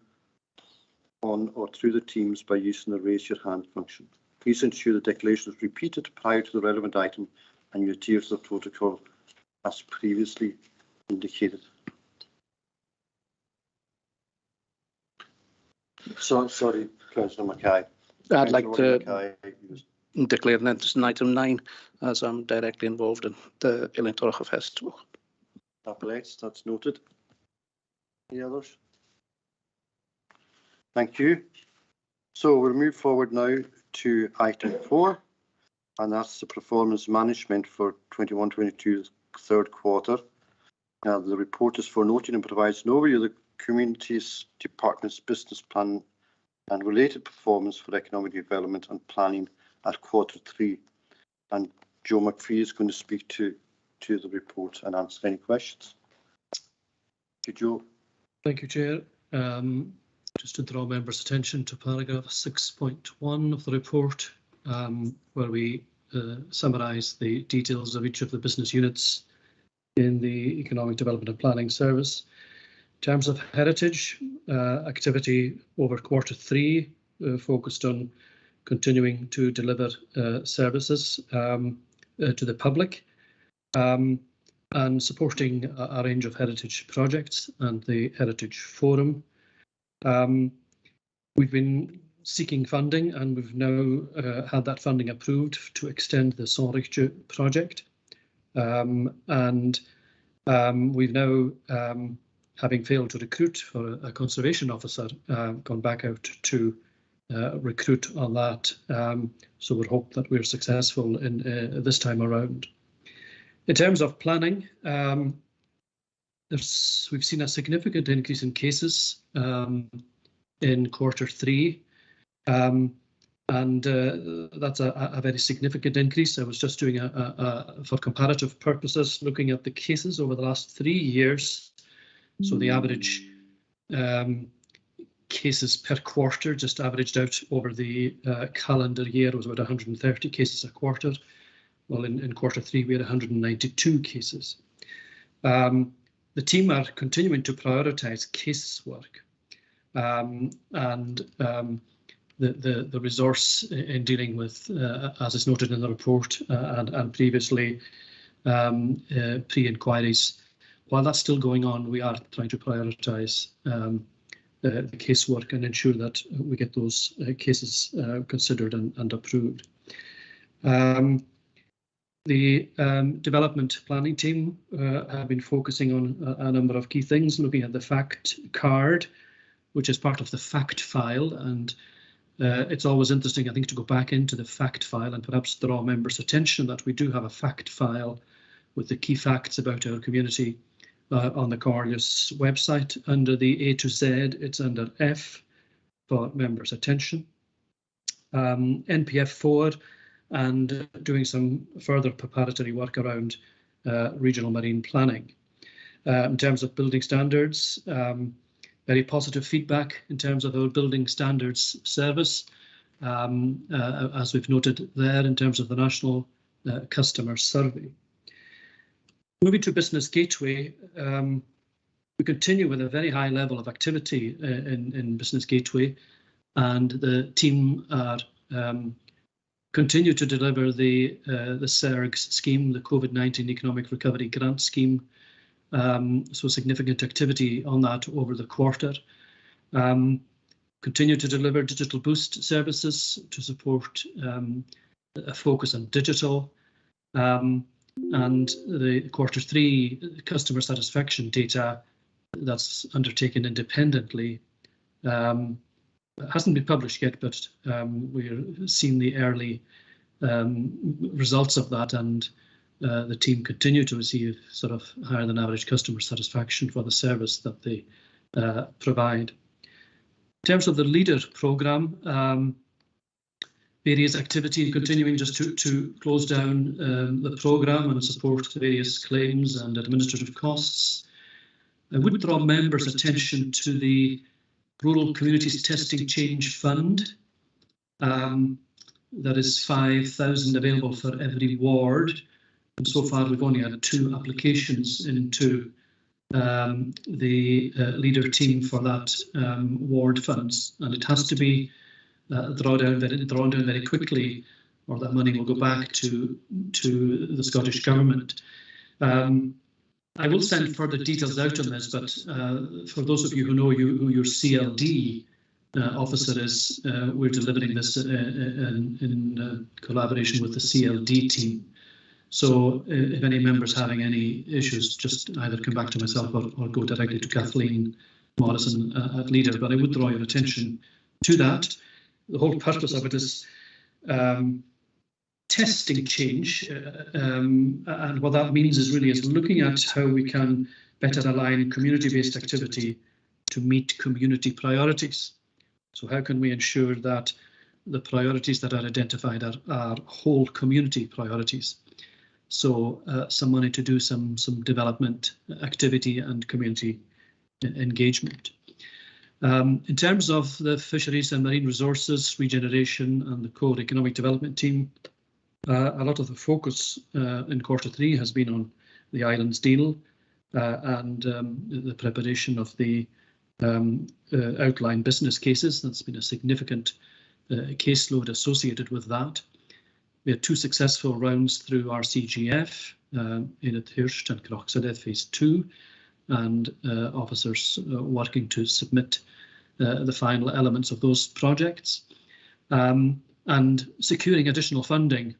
A: on or through the Teams by using the raise your hand function. Please ensure the declaration is repeated prior to the relevant item and you adhere to the protocol as previously indicated. So, sorry, Councillor Mackay.
I: I'd like to declare an interest in item 9 as I'm directly involved in the Illintorcha Festival.
A: That's noted. Any others? Thank you. So we'll move forward now to item 4, and that's the performance management for 21-22 third quarter. Now the report is for noting and provides an overview of the Communities Department's business plan and related performance for economic development and planning at quarter 3. And Joe McPhee is going to speak to the report and answer any questions. Thank you, Joe.
B: Thank you, Chair. Just to draw members' attention to paragraph 6.1 of the report, where we summarise the details of each of the business units in the Economic Development and Planning Service. In terms of heritage, activity over quarter 3 focused on continuing to deliver services to the public and supporting a range of heritage projects and the Heritage Forum. We've been seeking funding and we've now had that funding approved to extend the Sonrich project. We've now, having failed to recruit for a conservation officer, gone back out to recruit on that. So we hope that we're successful in this time around. In terms of planning, we've seen a significant increase in cases in quarter 3, and that's a very significant increase. I was just doing for comparative purposes, looking at the cases over the last 3 years. So the average cases per quarter just averaged out over the calendar year was about 130 cases a quarter. Well, in quarter 3, we had 192 cases. The team are continuing to prioritise casework, and the resource in dealing with, as is noted in the report and previously, pre-inquiries. While that's still going on, we are trying to prioritise the casework and ensure that we get those cases considered and approved. The development planning team have been focusing on a number of key things, looking at the fact card, which is part of the fact file, and it's always interesting, I think, to go back into the fact file and perhaps draw members' attention that we do have a fact file with the key facts about our community on the Corliss website. Under the A to Z, it's under F for members' attention. NPF 4 and doing some further preparatory work around regional marine planning. In terms of building standards, very positive feedback in terms of our building standards service, as we've noted there in terms of the National Customer Survey. Moving to Business Gateway, we continue with a very high level of activity in Business Gateway, and the team are continue to deliver the CERGS scheme, the COVID-19 Economic Recovery Grant Scheme. So significant activity on that over the quarter. Continue to deliver digital boost services to support a focus on digital. And the quarter 3 customer satisfaction data that's undertaken independently hasn't been published yet, but we're seeing the early results of that, and the team continue to receive sort of higher than average customer satisfaction for the service that they provide. In terms of the leader programme, various activity and continuing just to close down the programme and support the various claims and administrative costs. I would draw members' attention to the Rural Communities Testing Change Fund. That is 5,000 available for every ward. And so far, we've only had 2 applications into the leader team for that ward funds, and it has to be drawn down very quickly, or that money will go back to the Scottish Government. I will send further details out on this, but for those of you who know who your CLD officer is, we're delivering this in collaboration with the CLD team. So if any members having any issues, just either come back to myself or go directly to Kathleen Morrison at Leader. But I would draw your attention to that. The whole purpose of it is testing change, and what that means is really looking at how we can better align community-based activity to meet community priorities. So how can we ensure that the priorities that are identified are whole community priorities? So some money to do some development activity and community engagement. In terms of the fisheries and marine resources, regeneration and the core economic development team, a lot of the focus in Q3 has been on the islands deal and the preparation of the outline business cases. That's been a significant caseload associated with that. We had 2 successful rounds through RCGF, Edith Hirsch and Crochsadeth Phase 2, and officers working to submit the final elements of those projects, and securing additional funding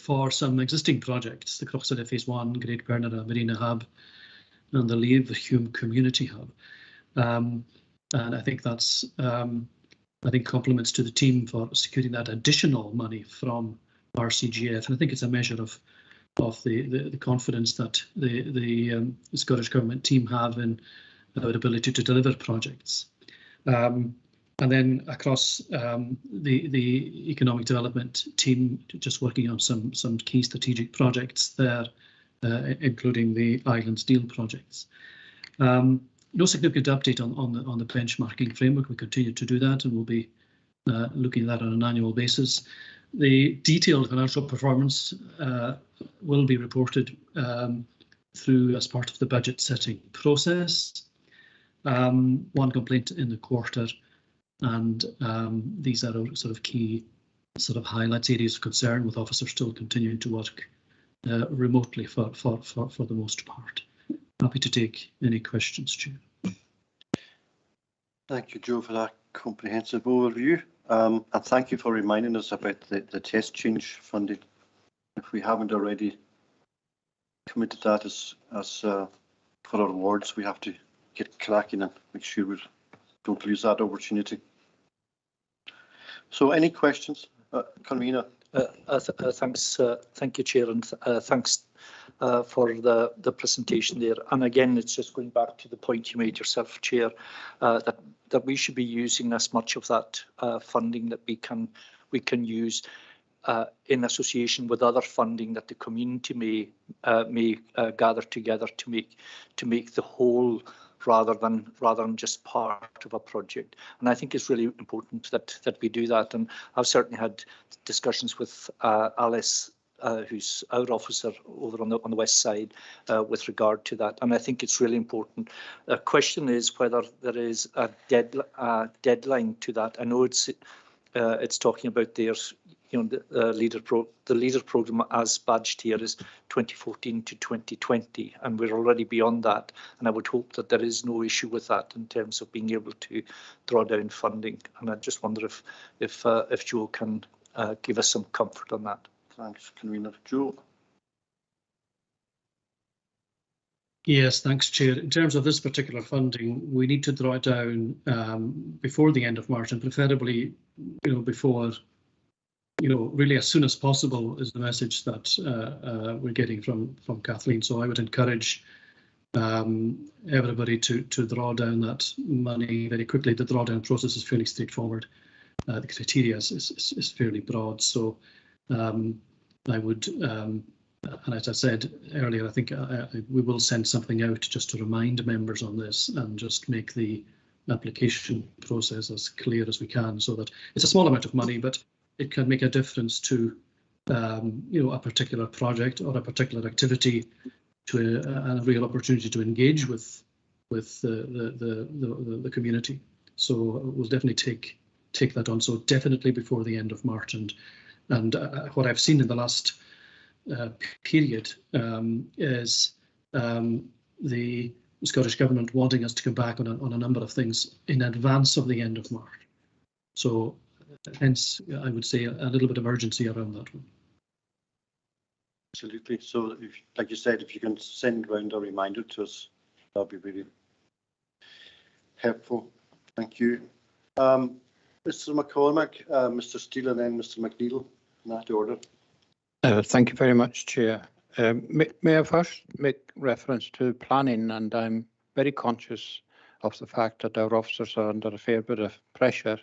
B: for some existing projects, the Crochsadeth Phase 1, Great Bernera Marina Hub, and the Leverhulme Community Hub. And I think that's compliments to the team for securing that additional money from RCGF. And I think it's a measure of the confidence that the Scottish Government team have in our ability to deliver projects. And then across the economic development team, just working on some key strategic projects there, including the Islands Deal projects. No significant update on the benchmarking framework. We continue to do that, and we'll be looking at that on an annual basis. The detailed financial performance will be reported through as part of the budget setting process. 1 complaint in the quarter, and these are our sort of key highlights, areas of concern, with officers still continuing to work remotely for the most part. Happy to take any questions, Chair.
A: Thank you, Joe, for that comprehensive overview. And thank you for reminding us about the test change funding. If we haven't already committed that as for our awards, we have to get cracking and make sure we don't lose that opportunity. So any questions? Convener?
F: Thanks, thank you, Chair, and thanks for the presentation there. And again, it's just going back to the point you made yourself, Chair, that we should be using as much of that funding that we can use in association with other funding that the community may gather together to make the whole, rather than just part of a project. And I think it's really important that we do that. And I've certainly had discussions with Alice, who's our officer over on the west side, with regard to that. And I think it's really important. The question is whether there is a deadline to that. I know it's talking about there's, the leader program as badged here is 2014 to 2020, and we're already beyond that. And I would hope that there is no issue with that in terms of being able to draw down funding. And I just wonder if Joe can give us some comfort on that.
A: Thanks, Convener. Joe?
B: Yes, thanks, Chair. In terms of this particular funding, we need to draw it down before the end of March, and preferably, before, really as soon as possible is the message that we're getting from Kathleen. So I would encourage everybody to draw down that money very quickly. The drawdown process is fairly straightforward. the criteria is fairly broad. So I would, and as I said earlier, I think we will send something out just to remind members on this and just make the application process as clear as we can, so that it's a small amount of money, but it can make a difference to a particular project or a particular activity, to a real opportunity to engage with the community. So we'll definitely take that on. So definitely before the end of March, and what I've seen in the last period is the Scottish Government wanting us to come back on a number of things in advance of the end of March. So hence, I would say a little bit of urgency around that one.
A: Absolutely. So, like you said, if you can send round a reminder to us, that'd be really helpful. Thank you. Mr. McCormack, Mr. Steele, and then Mr. McNeill, in that order.
G: Thank you very much, Chair. May I first make reference to planning, and I'm very conscious of the fact that our officers are under a fair bit of pressure.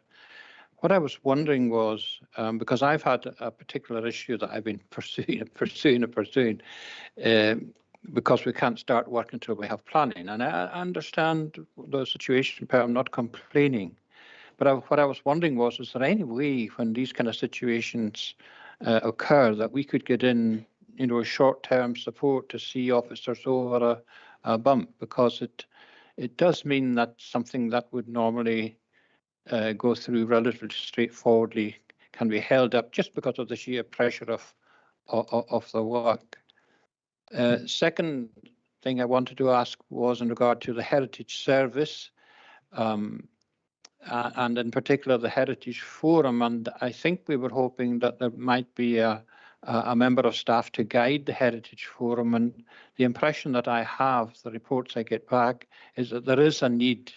G: What I was wondering was, because I've had a particular issue that I've been pursuing, because we can't start work until we have planning. And I understand the situation, but I'm not complaining. But what I was wondering was, is there any way when these kind of situations occur that we could get in, short-term support to see officers over a bump? Because it does mean that something that would normally go through relatively straightforwardly can be held up just because of the sheer pressure of the work. Second thing I wanted to ask was in regard to the Heritage Service, and in particular the Heritage Forum. And I think we were hoping that there might be a member of staff to guide the Heritage Forum. And the impression that I have, the reports I get back, is that there is a need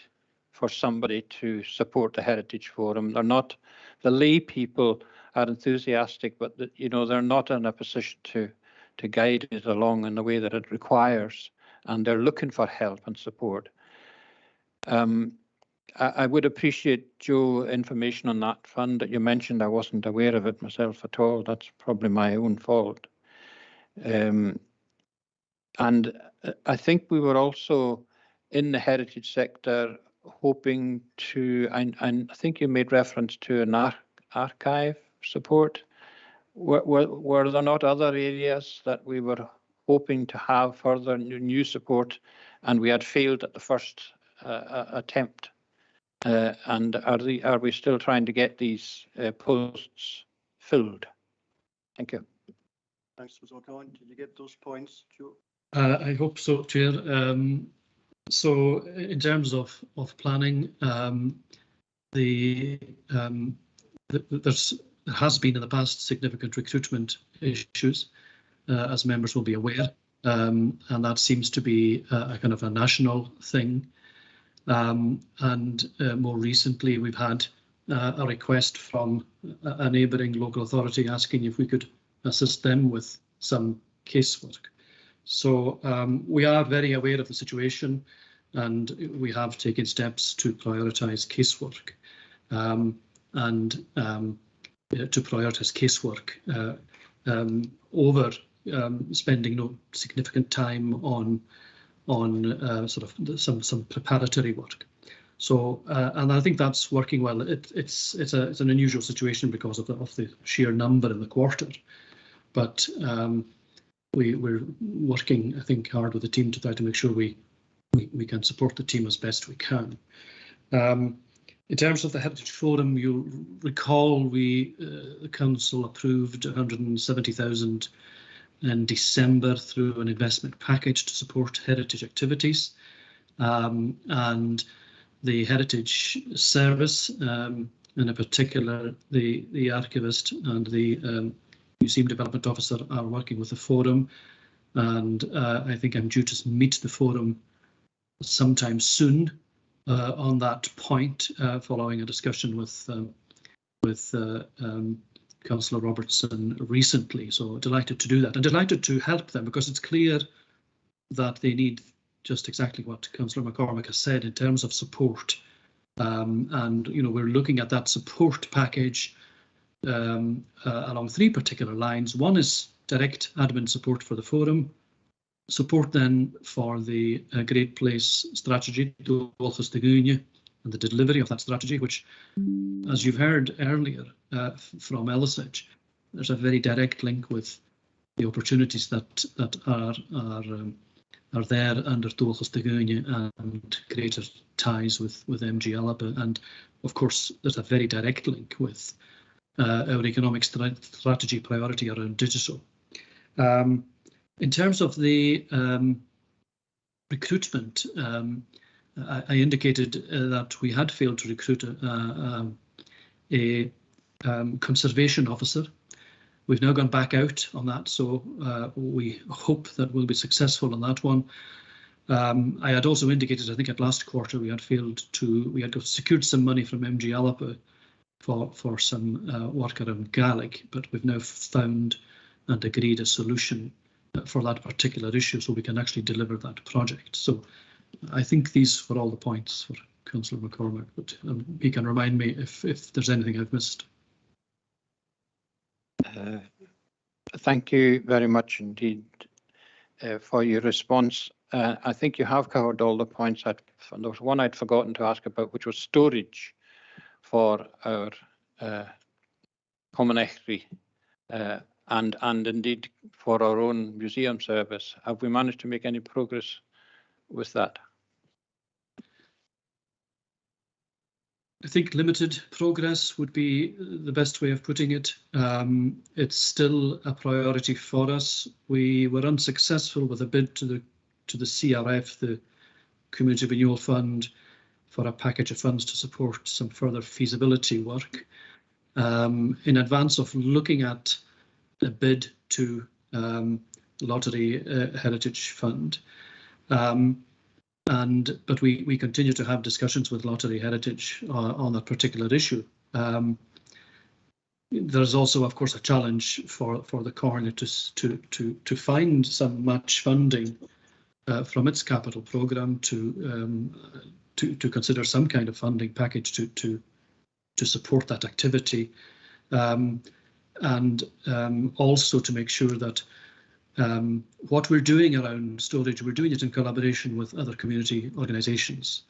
G: for somebody to support the Heritage Forum. They're not, the lay people are enthusiastic, but they're not in a position to guide it along in the way that it requires, and they're looking for help and support. I would appreciate, Joe, information on that fund that you mentioned. I wasn't aware of it myself at all. That's probably my own fault. And I think we were also in the heritage sector hoping to, and I think you made reference to an archive support. Were there not other areas that we were hoping to have further new support, and we had failed at the first attempt? And are we still trying to get these posts filled? Thank you.
A: Thanks, Mr. O'Connor. Did you get those points, Joe?
B: I hope so, Chair. So in terms of planning, there has been in the past significant recruitment issues, as members will be aware, and that seems to be a kind of a national thing. And more recently, we've had a request from a neighbouring local authority asking if we could assist them with some casework. So we are very aware of the situation, and we have taken steps to prioritise casework, to prioritise casework over spending no significant time on sort of some preparatory work. So and I think that's working well. It's an unusual situation because of the sheer number in the quarter, but we're working, I think, hard with the team to try to make sure we can support the team as best we can. In terms of the Heritage Forum, you'll recall the council approved 170,000 in December through an investment package to support heritage activities, and the Heritage Service, and in particular the archivist and the Museum Development Officer are working with the forum, and I think I'm due to meet the forum sometime soon on that point, following a discussion with Councillor Robertson recently. So delighted to do that, and delighted to help them, because it's clear that they need just exactly what Councillor McCormack has said in terms of support And we're looking at that support package along 3 particular lines. One is direct admin support for the forum, support then for the Great Place strategy, and the delivery of that strategy, which, as you've heard earlier from Elisage, there's a very direct link with the opportunities that are there under Dúchas de Gúine and greater ties with MG Alba. And of course, there's a very direct link with our economic strategy priority around digital. In terms of the recruitment, I indicated that we had failed to recruit a conservation officer. We've now gone back out on that, so we hope that we'll be successful on that one. I had also indicated, I think at last quarter, we had secured some money from MG Alba for some work around Gaelic, but we've now found and agreed a solution for that particular issue, so we can actually deliver that project. So I think these were all the points for Councillor McCormack, but he can remind me if there's anything I've missed.
G: Thank you very much indeed for your response. I think you have covered all the points. There was one I'd forgotten to ask about, which was storage for our Comhairle and indeed for our own museum service. Have we managed to make any progress with that?
B: I think limited progress would be the best way of putting it. It's still a priority for us. We were unsuccessful with a bid to the CRF, the Community Renewal Fund, for a package of funds to support some further feasibility work. In advance of looking at a bid to Lottery Heritage Fund. But we continue to have discussions with Lottery Heritage on that particular issue. There's also, of course, a challenge for the Comhairle to find some match funding from its capital programme to consider some kind of funding package to support that activity, and also to make sure that what we're doing around storage, we're doing it in collaboration with other community organisations.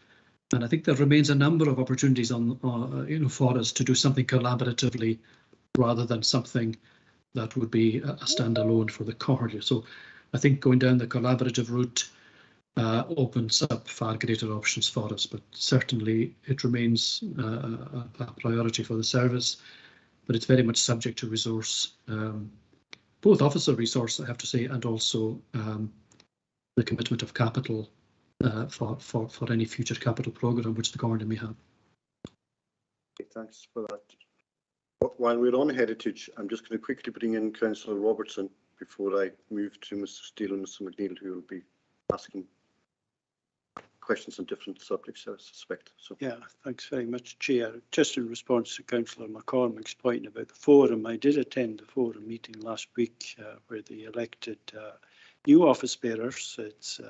B: And I think there remains a number of opportunities for us to do something collaboratively rather than something that would be a standalone for the Comhairle. So I think going down the collaborative route opens up far greater options for us, but certainly it remains a priority for the service, but it's very much subject to resource, both officer resource, I have to say, and also the commitment of capital for any future capital programme which the Comhairle may have.
A: Okay, thanks for that. While we're on heritage, I'm just going to quickly bring in Councillor Robertson before I move to Mr. Steele and Mr. McNeill, who will be asking questions on different subjects, I suspect. So.
J: Yeah, thanks very much, Chair. Just in response to Councillor McCormack's point about the forum, I did attend the forum meeting last week where they elected new office bearers. Its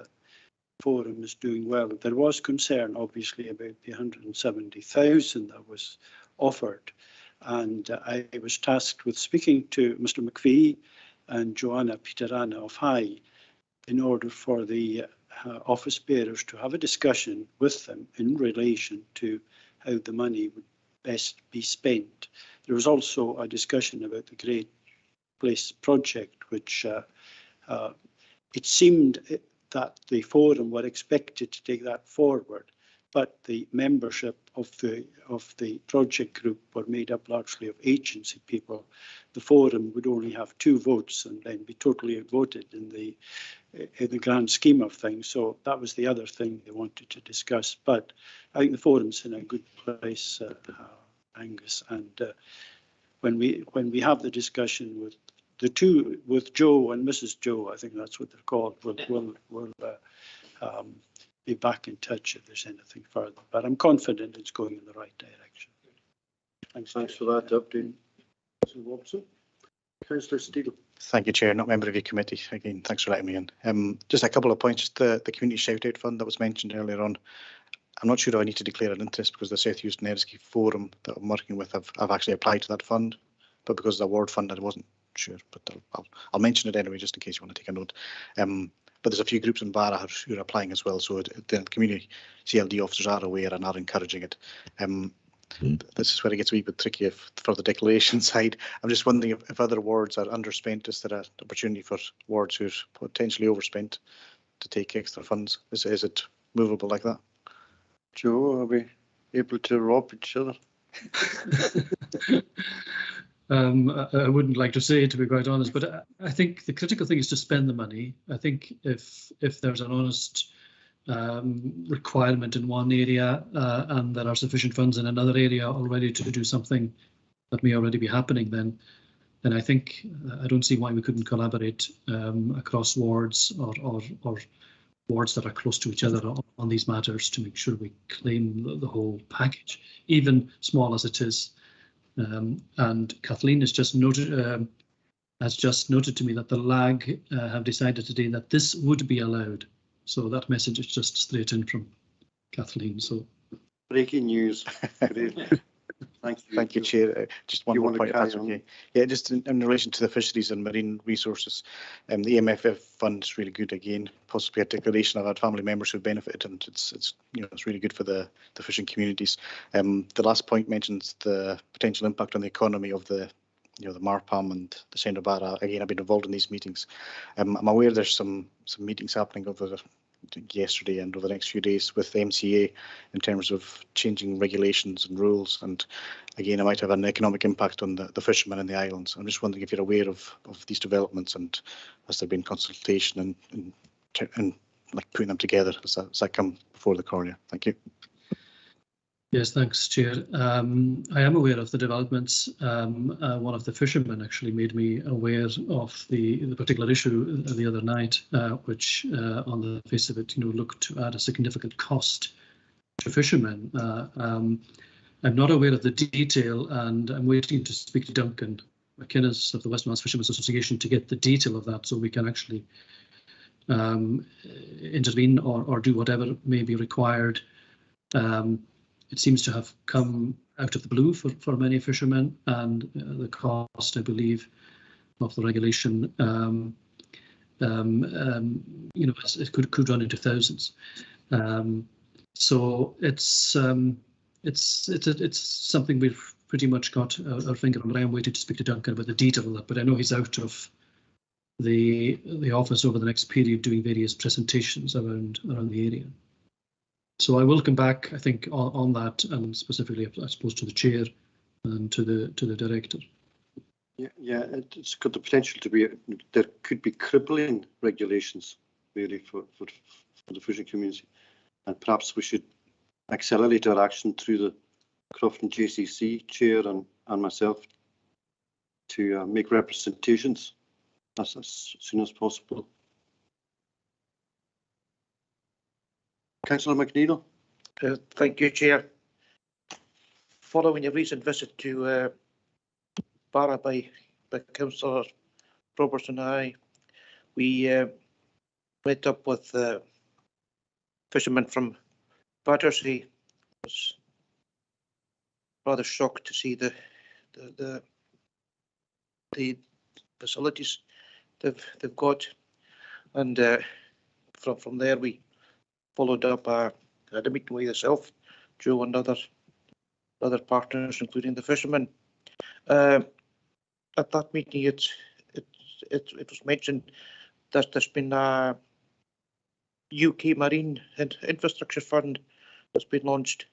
J: forum is doing well. There was concern, obviously, about the 170,000 that was offered. And I was tasked with speaking to Mr. McPhee and Joanna Peterana of High in order for the office bearers to have a discussion with them in relation to how the money would best be spent. There was also a discussion about the Great Place project, which it seemed that the forum were expected to take that forward, but the membership of the project group were made up largely of agency people. The forum would only have 2 votes and then be totally outvoted in the grand scheme of things. So that was the other thing they wanted to discuss. But I think the forum's in a good place, Angus. And when we have the discussion with the two, with Joe and Mrs. Joe, I think that's what they're called, we'll be back in touch if there's anything further. But I'm confident it's going in the right direction.
A: Thanks for that update, Councillor Robertson. Councillor Steele.
E: Thank you, Chair. Not member of your committee. Again, thanks for letting me in. Just a couple of points. Just the community shout out fund that was mentioned earlier on. I'm not sure I need to declare an interest because the South Uist and Eriskay Forum that I'm working with have actually applied to that fund, but because the award fund I wasn't sure, but I'll mention it anyway just in case you want to take a note. But there's a few groups in Barra who are applying as well, so the community CLD officers are aware and are encouraging it. This is where it gets a wee bit tricky for the declaration side. I'm just wondering if other wards are underspent. Is there an opportunity for wards who are potentially overspent to take extra funds? Is it movable like that?
A: Joe, are we able to rob each other?
B: I wouldn't like to say, to be quite honest, but I think the critical thing is to spend the money. I think if there's an honest requirement in one area and there are sufficient funds in another area already to do something that may already be happening, then I think I don't see why we couldn't collaborate across wards or wards that are close to each other on these matters to make sure we claim the whole package, even small as it is. And Kathleen has just noted to me that the LAG have decided today that this would be allowed. So that message is just straight in from Kathleen. So
A: breaking news. Thank you.
E: Thank you, Chair. Just one more point, if that's okay. Yeah, just in relation to the fisheries and marine resources, the EMFF fund is really good. Again, possibly a declaration. I've had family members who benefited, and it's really good for the fishing communities. The last point mentions the potential impact on the economy of the MARPAM and the Centre of Barra. Again, I've been involved in these meetings. I'm aware there's some meetings happening over yesterday and over the next few days with the MCA in terms of changing regulations and rules, and again it might have an economic impact on the fishermen in the islands. I'm just wondering if you're aware of these developments, and has there been consultation and like putting them together as that come before the Cornea? Thank you.
B: Yes, thanks, Chair. I am aware of the developments. One of the fishermen actually made me aware of the particular issue the other night, which on the face of it, looked to add a significant cost to fishermen. I'm not aware of the detail, and I'm waiting to speak to Duncan McInnes of the Western Isles Fishermen's Association to get the detail of that, so we can actually intervene or do whatever may be required. It seems to have come out of the blue for many fishermen, and the cost, I believe, of the regulation, it could run into thousands. So it's something we've pretty much got our finger on. I'm waiting to speak to Duncan about the detail of that, but I know he's out of the office over the next period doing various presentations around the area. So I will come back, I think, on that, and specifically, I suppose, to the chair and to the director.
A: Yeah, it's got the potential to be. There could be crippling regulations, really, for the fishing community, and perhaps we should accelerate our action through the Crofton JCC chair and myself to make representations as soon as possible. Councillor McNeil.
K: Thank you, Chair. Following a recent visit to Barra by Councillor Roberts and I, we met up with fishermen from Battersea. I was rather shocked to see the facilities they've got, and from there we followed up. I had a meeting with yourself, Joe, and other partners, including the fishermen. At that meeting, it was mentioned that there's been a UK Marine Infrastructure Fund that's been launched.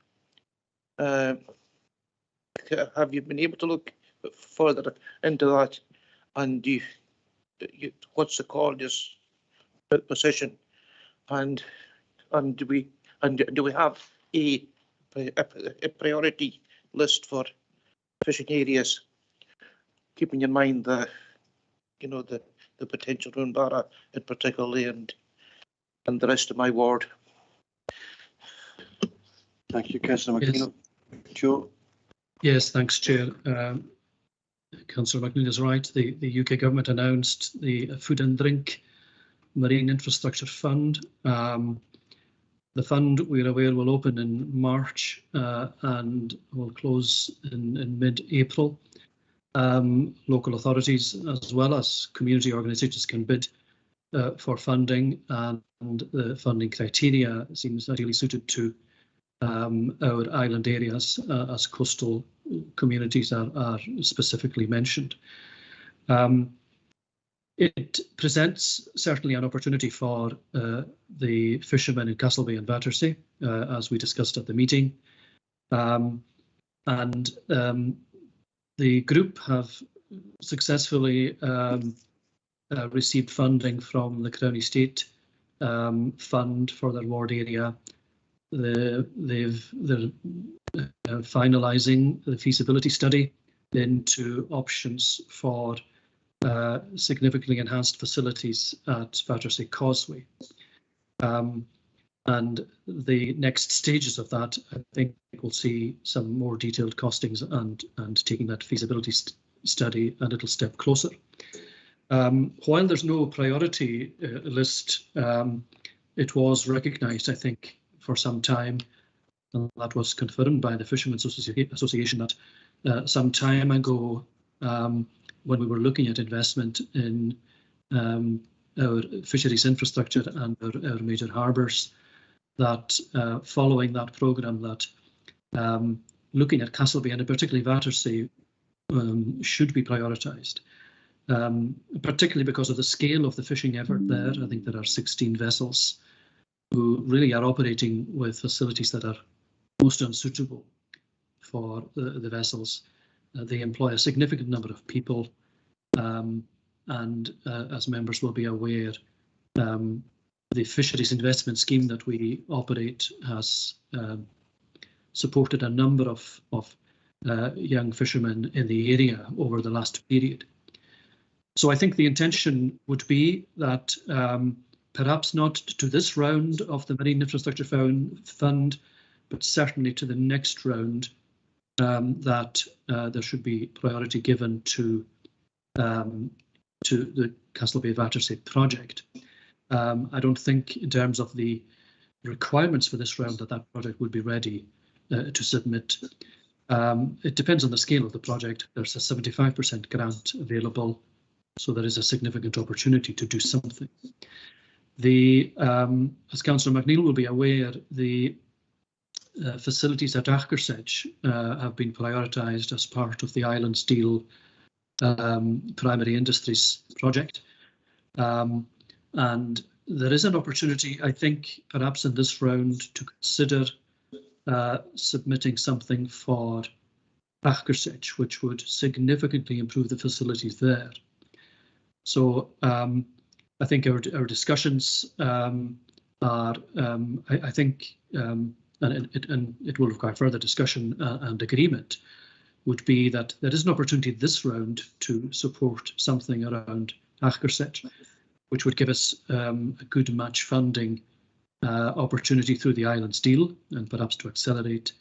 K: Have you been able to look further into that? And what's the Cornea's position? And do we have a priority list for fishing areas, keeping in mind the potential around Barra in particularly, and the rest of my ward?
A: Thank you, Councillor McNeil. Joe.
B: Yes, thanks, Chair. Councillor McNeil is right. The UK government announced the Food and Drink Marine Infrastructure Fund. The fund, we're aware, will open in March and will close in mid-April. Local authorities as well as community organisations can bid for funding, and the funding criteria seems ideally suited to our island areas, as coastal communities are specifically mentioned. It presents certainly an opportunity for the fishermen in Castlebay and Battersea, as we discussed at the meeting. The group have successfully received funding from the Crown Estate Fund for their ward area. They're finalising the feasibility study into options for significantly enhanced facilities at Battersea Causeway. And the next stages of that, I think, we'll see some more detailed costings and taking that feasibility study a little step closer. While there's no priority list, it was recognised, I think, for some time, and that was confirmed by the Fishermen's Association that some time ago, when we were looking at investment in our fisheries infrastructure and our major harbours, that following that programme, that looking at Castlebay and particularly Battersea should be prioritised, particularly because of the scale of the fishing effort there. I think there are 16 vessels who really are operating with facilities that are most unsuitable for the vessels. They employ a significant number of people, and as members will be aware, the fisheries investment scheme that we operate has supported a number of young fishermen in the area over the last period. So I think the intention would be that perhaps not to this round of the Marine Infrastructure Fund, but certainly to the next round, that there should be priority given to the Castlebay Battersea project. I don't think, in terms of the requirements for this round, that project would be ready to submit. It depends on the scale of the project. There's a 75% grant available, so there is a significant opportunity to do something. As Councillor McNeill will be aware, the facilities at Achersedge have been prioritised as part of the Island Steel primary industries project. And there is an opportunity, I think, perhaps in this round, to consider submitting something for Achersedge, which would significantly improve the facilities there. So I think our discussions are, I think, and it will require further discussion and agreement, would be that there is an opportunity this round to support something around Achersedge, which would give us a good match funding opportunity through the Island Steel, and perhaps to accelerate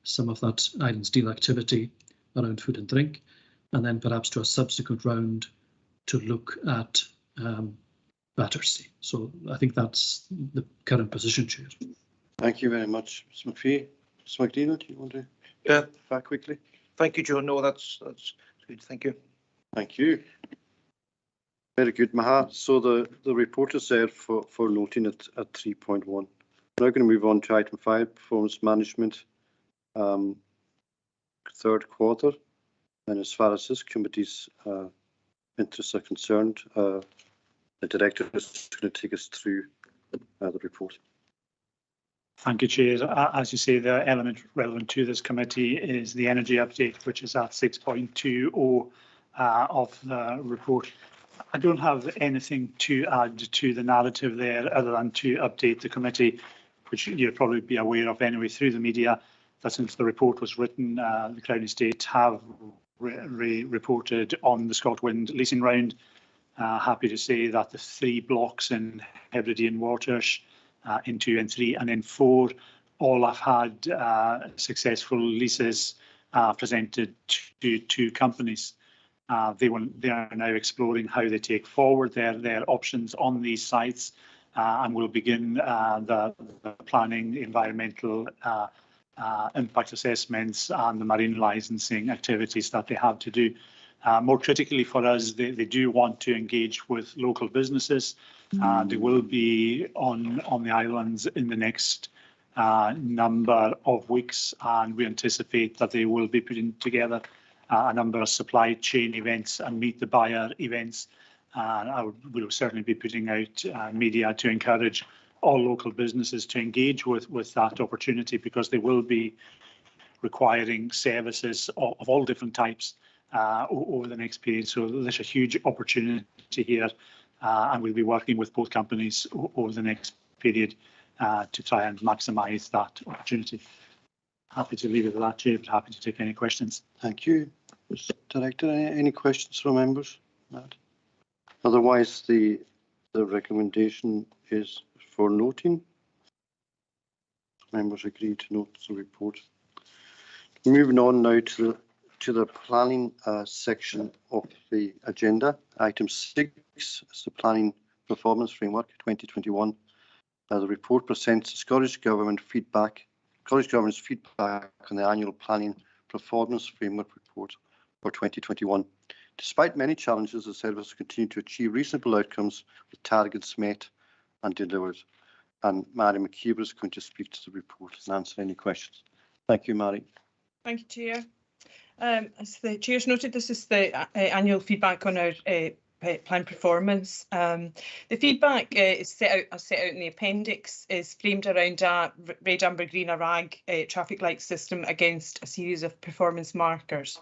B: some of that Island Steel activity around food and drink, and then perhaps to a subsequent round to look at Battersea. So I think that's the current position, Chair.
A: Thank you very much, Ms McPhee. Ms McNeill, do you want to back quickly?
K: Thank you, Joe. No, that's good. Thank you.
A: Thank you. Very good, Maha. So the report is there for noting at 3.1. We're now going to move on to item 5, performance management, third quarter. And as far as this committee's interests are concerned, the director is going to take us through the report.
L: Thank you, Chair. As you say, the element relevant to this committee is the energy update, which is at 6.20 of the report. I don't have anything to add to the narrative there other than to update the committee, which you'll probably be aware of anyway through the media, that since the report was written, the Crown Estate have reported on the ScotWind leasing round. Happy to say that the 3 blocks in Hebridean waters, in 2 and 3 and in 4, all have had successful leases presented to 2 companies. They are now exploring how they take forward their options on these sites, and we'll begin the planning, environmental impact assessments and the marine licensing activities that they have to do. More critically for us, they do want to engage with local businesses. They will be on the islands in the next number of weeks, and we anticipate that they will be putting together a number of supply chain events and meet the buyer events. I will certainly be putting out media to encourage all local businesses to engage with that opportunity, because they will be requiring services of all different types over the next period. So there's a huge opportunity here, and we'll be working with both companies over the next period to try and maximise that opportunity. Happy to leave it at that, Chair, but happy to take any questions.
A: Thank you. Mr. Director, any questions from members? Matt? Otherwise, the recommendation is for noting. Members agree to note the report. Moving on now to the planning section of the agenda. Item 6 is the Planning Performance Framework 2021. The report presents the Scottish Government's feedback on the annual Planning Performance Framework report for 2021. Despite many challenges, the service continued to achieve reasonable outcomes with targets met and delivered. And Mary McKeever is going to speak to the report and answer any questions. Thank you, Mary.
M: Thank you, Chair. As the Chair's noted, this is the annual feedback on our plan performance. The feedback is set out in the appendix, is framed around a red, amber, green, or RAG traffic light system against a series of performance markers.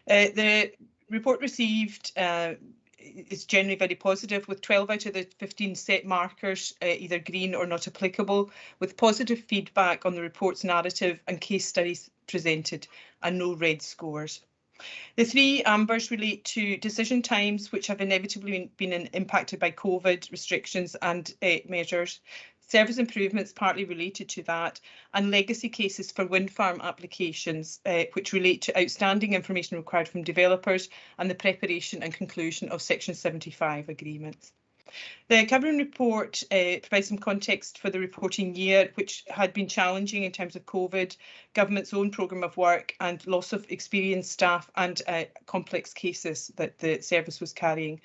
M: The report received is generally very positive, with 12 out of the 15 set markers either green or not applicable, with positive feedback on the report's narrative and case studies presented, and no red scores. The 3 ambers relate to decision times, which have inevitably been impacted by COVID restrictions and measures, service improvements partly related to that, and legacy cases for wind farm applications, which relate to outstanding information required from developers and the preparation and conclusion of Section 75 agreements. The covering report provides some context for the reporting year, which had been challenging in terms of COVID, government's own programme of work, and loss of experienced staff and complex cases that the service was carrying.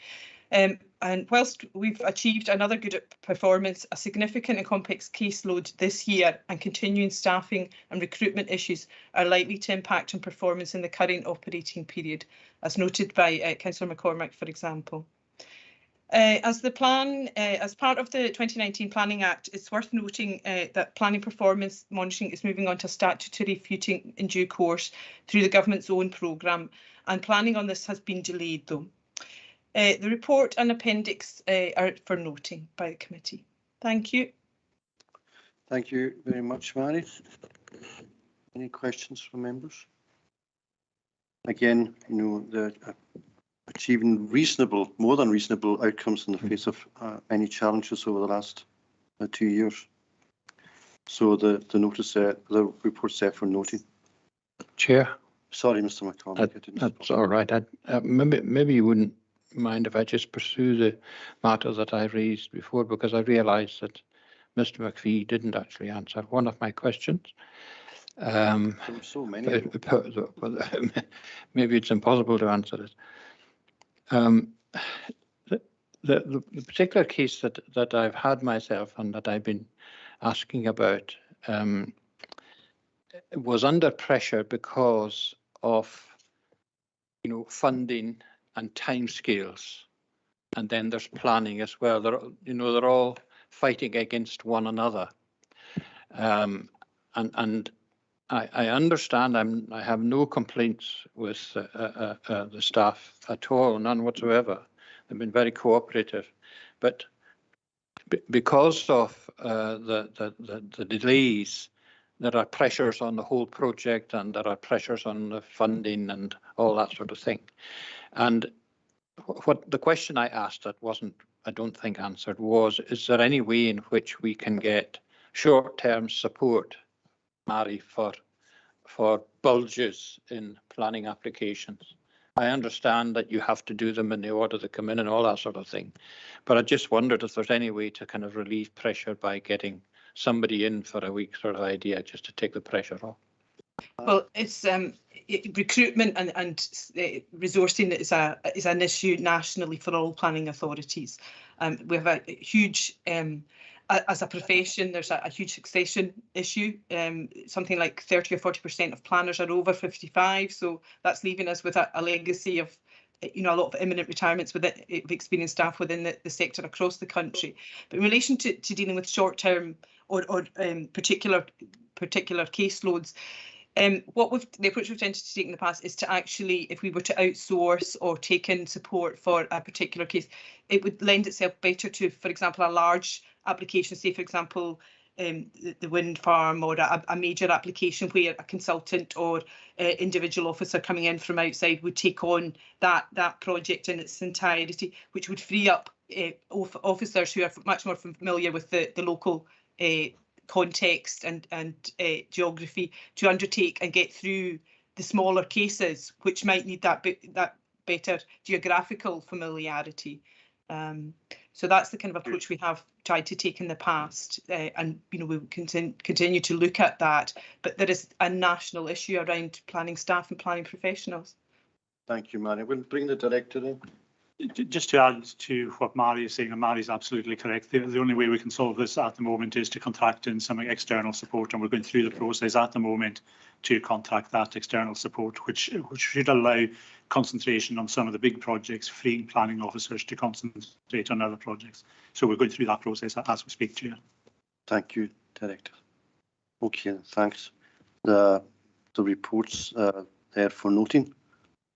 M: And whilst we've achieved another good performance, a significant and complex caseload this year and continuing staffing and recruitment issues are likely to impact on performance in the current operating period, as noted by Councillor McCormack, for example. As part of the 2019 Planning Act, it's worth noting that planning performance monitoring is moving on to statutory footing in due course through the government's own programme, and planning on this has been delayed though. The report and appendix are for noting by the committee. Thank you.
A: Thank you very much, Mary. Any questions from members? Again, you know, the achieving reasonable, more than reasonable outcomes in the face of many challenges over the last 2 years. So the notice, the report's there for noting.
G: Chair.
A: Sorry, Mr. McCormack.
G: That's all right. Maybe you wouldn't mind if I just pursue the matter that I raised before, because I realised that Mr. McPhee didn't actually answer one of my questions.
A: There were so many.
G: Maybe it's impossible to answer it. The particular case that I've had myself and that I've been asking about was under pressure because of, you know, funding and timescales, and then there's planning as well. They're all fighting against one another, and I understand. I have no complaints with the staff at all, none whatsoever. They've been very cooperative, but because of the delays, there are pressures on the whole project, and there are pressures on the funding and all that sort of thing. And what the question I asked that wasn't, I don't think, answered was: is there any way in which we can get short-term support, Mary, for bulges in planning applications? I understand that you have to do them in the order they come in and all that sort of thing. But I just wondered if there's any way to kind of relieve pressure by getting somebody in for a week sort of idea, just to take the pressure off.
M: Well, it's recruitment and resourcing is an issue nationally for all planning authorities. We have a huge, as a profession, there's a huge succession issue. Something like 30 or 40% of planners are over 55, so that's leaving us with a legacy of, a lot of imminent retirements of experienced staff within the sector across the country. But in relation to dealing with short-term or particular caseloads, the approach we've tended to take in the past is to actually, if we were to outsource or take in support for a particular case, it would lend itself better to, for example, a large application, say, for example, the wind farm, or a major application where a consultant or individual officer coming in from outside would take on that project in its entirety, which would free up officers who are much more familiar with the local context and geography to undertake and get through the smaller cases, which might need that better geographical familiarity. So that's the kind of approach we have tried to take in the past, and we will continue to look at that. But there is a national issue around planning staff and planning professionals.
A: Thank you, Mary. We'll bring the director in.
L: Just to add to what Mary is saying, and Mary's absolutely correct, the only way we can solve this at the moment is to contract in some external support, and we're going through the process at the moment to contract that external support, which should allow concentration on some of the big projects, freeing planning officers to concentrate on other projects. So we're going through that process as we speak, Chair.
A: Thank you, Director. Okay, thanks. The reports there for noting.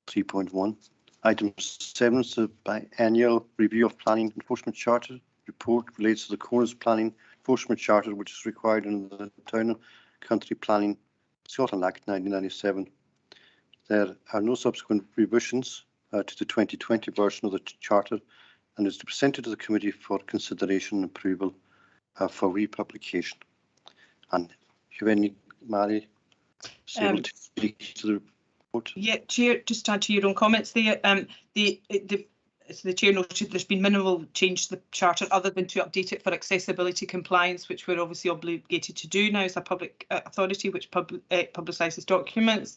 A: 3.1. Item 7 is the biannual review of planning enforcement charter. Report relates to the Corners Planning Enforcement Charter, which is required under the Town and Country Planning Scotland Act 1997. There are no subsequent revisions to the 2020 version of the charter, and is presented to the committee for consideration and approval for republication. And if you have any, Mary, able to speak to the report?
M: Yeah, Chair, just to add to your own comments there, as the Chair noted, there's been minimal change to the Charter other than to update it for accessibility compliance, which we're obviously obligated to do now as a public authority which publicises documents.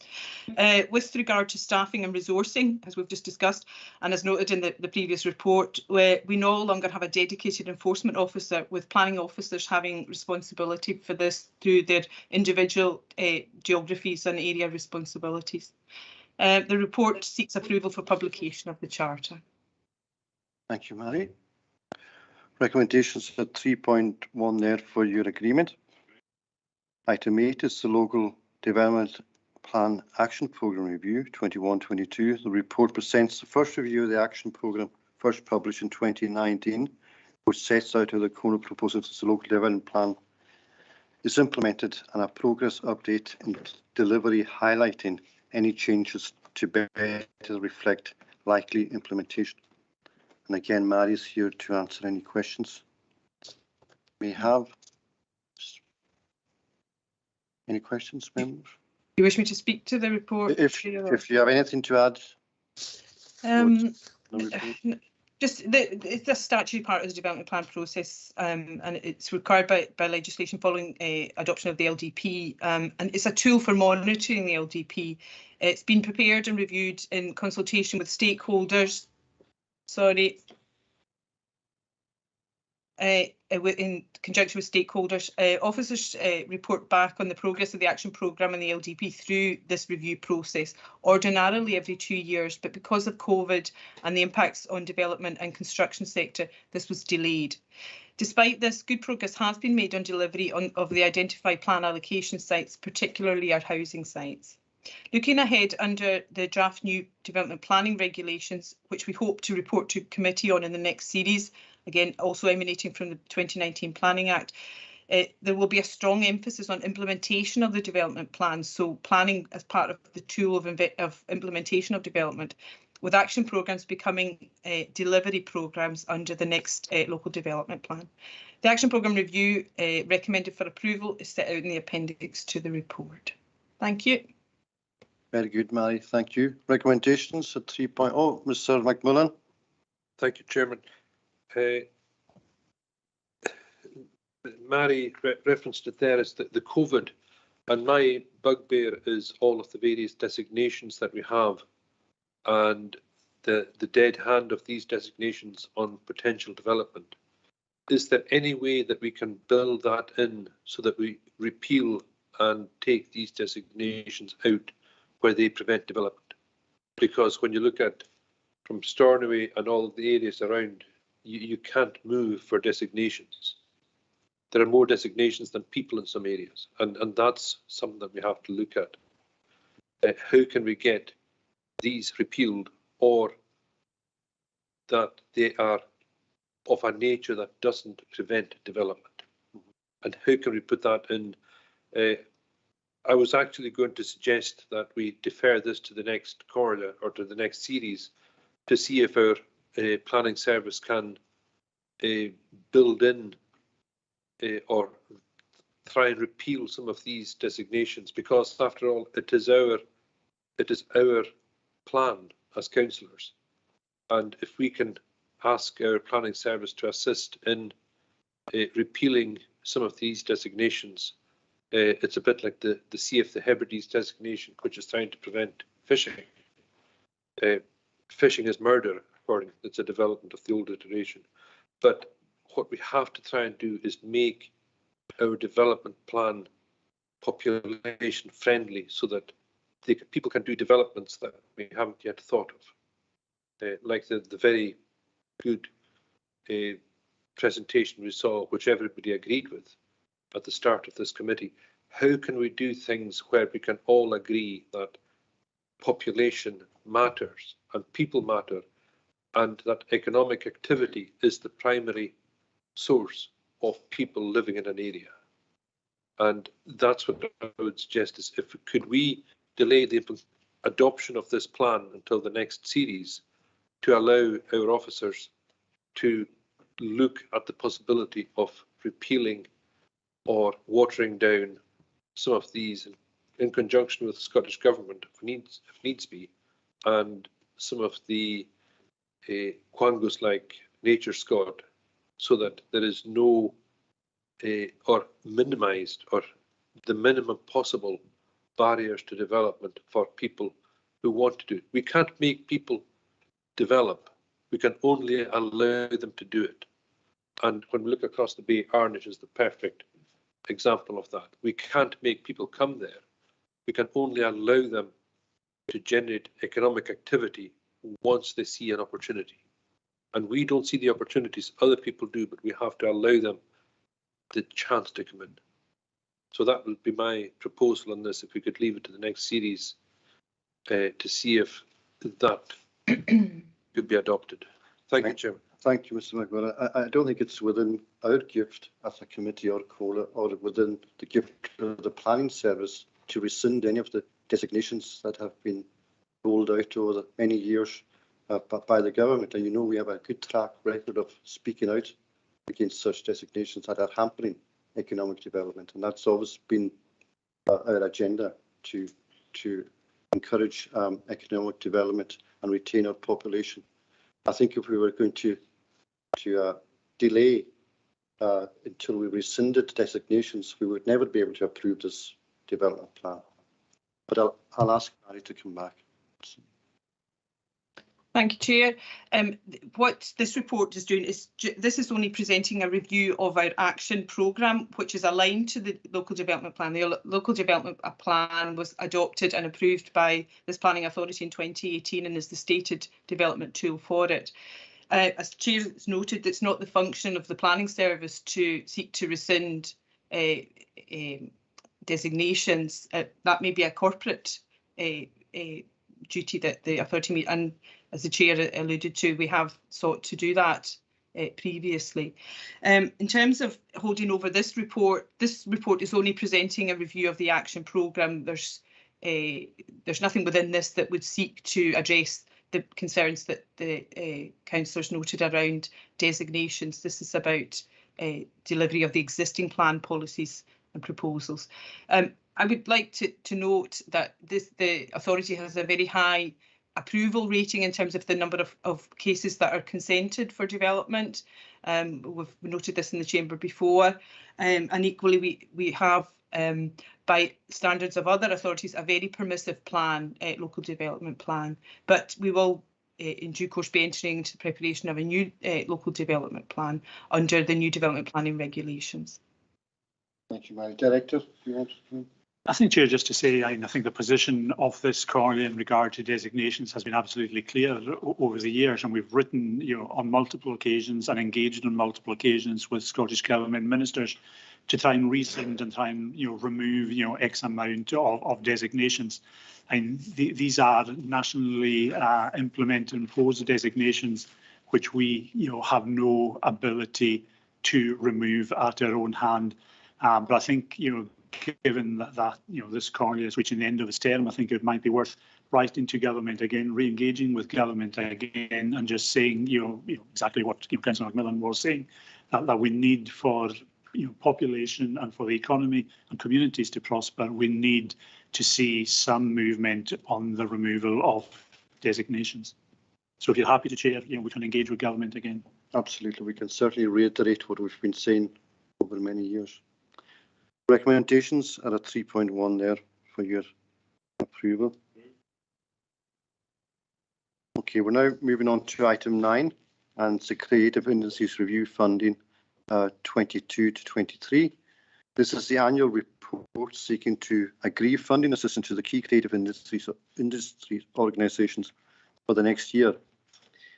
M: With regard to staffing and resourcing, as we've just discussed, and as noted in the previous report, we no longer have a dedicated enforcement officer, with planning officers having responsibility for this through their individual geographies and area responsibilities. The report seeks approval for publication of the Charter.
A: Thank you, Mary. Recommendations at 3.1 there for your agreement. Item 8 is the Local Development Plan Action Programme Review 21-22. The report presents the first review of the action programme, first published in 2019, which sets out how the Cona proposes the Local Development Plan is implemented, and a progress update and delivery highlighting any changes to better reflect likely implementation. And again, Mary is here to answer any questions we have. Any questions, members?
M: You wish me to speak to the report?
A: If you have anything to add.
M: Just it's a statutory part of the development plan process, and it's required by legislation following adoption of the LDP, and it's a tool for monitoring the LDP. It's been prepared and reviewed in consultation with stakeholders. In conjunction with stakeholders, officers report back on the progress of the action programme and the LDP through this review process, ordinarily every 2 years, but because of COVID and the impacts on development and construction sector, this was delayed. Despite this, good progress has been made on delivery of the identified plan allocation sites, particularly our housing sites. Looking ahead, under the draft new development planning regulations, which we hope to report to committee on in the next series, again also emanating from the 2019 Planning Act, there will be a strong emphasis on implementation of the development plans, so planning as part of the tool of implementation of development, with action programmes becoming delivery programmes under the next local development plan. The action programme review recommended for approval is set out in the appendix to the report. Thank you.
A: Very good, Mary. Thank you. Recommendations at 3.0. Mr. McMillan.
N: Thank you, Chairman. Mary referenced it there as the COVID, and my bugbear is all of the various designations that we have and the dead hand of these designations on potential development. Is there any way that we can build that in so that we repeal and take these designations out where they prevent development? Because when you look at from Stornoway and all of the areas around, you can't move for designations. There are more designations than people in some areas, and that's something that we have to look at. How can we get these repealed, or that they are of a nature that doesn't prevent development? And how can we put that in? I was actually going to suggest that we defer this to the next Comhairle or to the next series to see if our planning service can build in or try and repeal some of these designations, because after all, it is our plan as councillors, and if we can ask our planning service to assist in repealing some of these designations, it's a bit like the Sea of the Hebrides designation, which is trying to prevent fishing. Fishing is murder, according, it's a development of the old iteration. But what we have to try and do is make our development plan population friendly, so that people can do developments that we haven't yet thought of. Like the very good presentation we saw, which everybody agreed with at the start of this committee. How can we do things where we can all agree that population matters and people matter, and that economic activity is the primary source of people living in an area? And that's what I would suggest, is could we delay the adoption of this plan until the next series to allow our officers to look at the possibility of repealing or watering down some of these in conjunction with the Scottish Government, if needs be, and some of the quangos like Nature Scot, so that there is no or minimised, or the minimum possible barriers to development for people who want to do it. We can't make people develop, we can only allow them to do it. And when we look across the Bay, Arnage is the perfect example of that. We can't make people come there, we can only allow them to generate economic activity once they see an opportunity. And we don't see the opportunities, other people do, but we have to allow them the chance to come in. So that would be my proposal on this, if we could leave it to the next series to see if that could be adopted. Thank you, Chairman.
A: Thank you, Mr. McMillan. I don't think it's within our gift as a committee or COLA, or within the gift of the planning service to rescind any of the designations that have been rolled out over the many years by the government. And you know, we have a good track record of speaking out against such designations that are hampering economic development, and that's always been our agenda, to encourage economic development and retain our population. I think if we were going to delay until we rescinded designations, we would never be able to approve this development plan. But I'll ask Mary to come back.
M: Thank you, Chair. What this report is doing is, this is only presenting a review of our action programme, which is aligned to the local development plan. The local development plan was adopted and approved by this planning authority in 2018 and is the stated development tool for it. As Chair has noted, it's not the function of the planning service to seek to rescind designations. That may be a corporate duty that the authority meet, and as the Chair alluded to, we have sought to do that previously. In terms of holding over this report is only presenting a review of the action programme. There's nothing within this that would seek to address the concerns that the councillors noted around designations. This is about delivery of the existing plan policies and proposals. I would like to note that the authority has a very high approval rating in terms of the number of cases that are consented for development. We've noted this in the chamber before, and equally we have, by standards of other authorities, a very permissive plan, local development plan. But we will, in due course, be entering into the preparation of a new local development plan under the new development planning regulations.
A: Thank you, Mary. Director, do you want to?
L: I think, Chair, just to say, I think the position of this Comhairle in regard to designations has been absolutely clear over the years, and we've written, on multiple occasions and engaged on multiple occasions with Scottish Government ministers to try and rescind and try and remove X amount of designations. And these are nationally implemented and imposed designations, which we have no ability to remove at our own hand. But I think given that this Comhairle is reaching the end of its term, I think it might be worth writing to government again, re-engaging with government again, and just saying exactly what Councillor Macmillan was saying, that we need for population and for the economy and communities to prosper, we need to see some movement on the removal of designations. So if you're happy to, Chair, we can engage with government again.
A: Absolutely, we can certainly reiterate what we've been saying over many years. Recommendations are at 3.1 there for your approval. Okay, we're now moving on to item 9, and it's the Creative Industries Review Funding 22 to 23. This is the annual report seeking to agree funding assistance to the key creative industries organisations for the next year.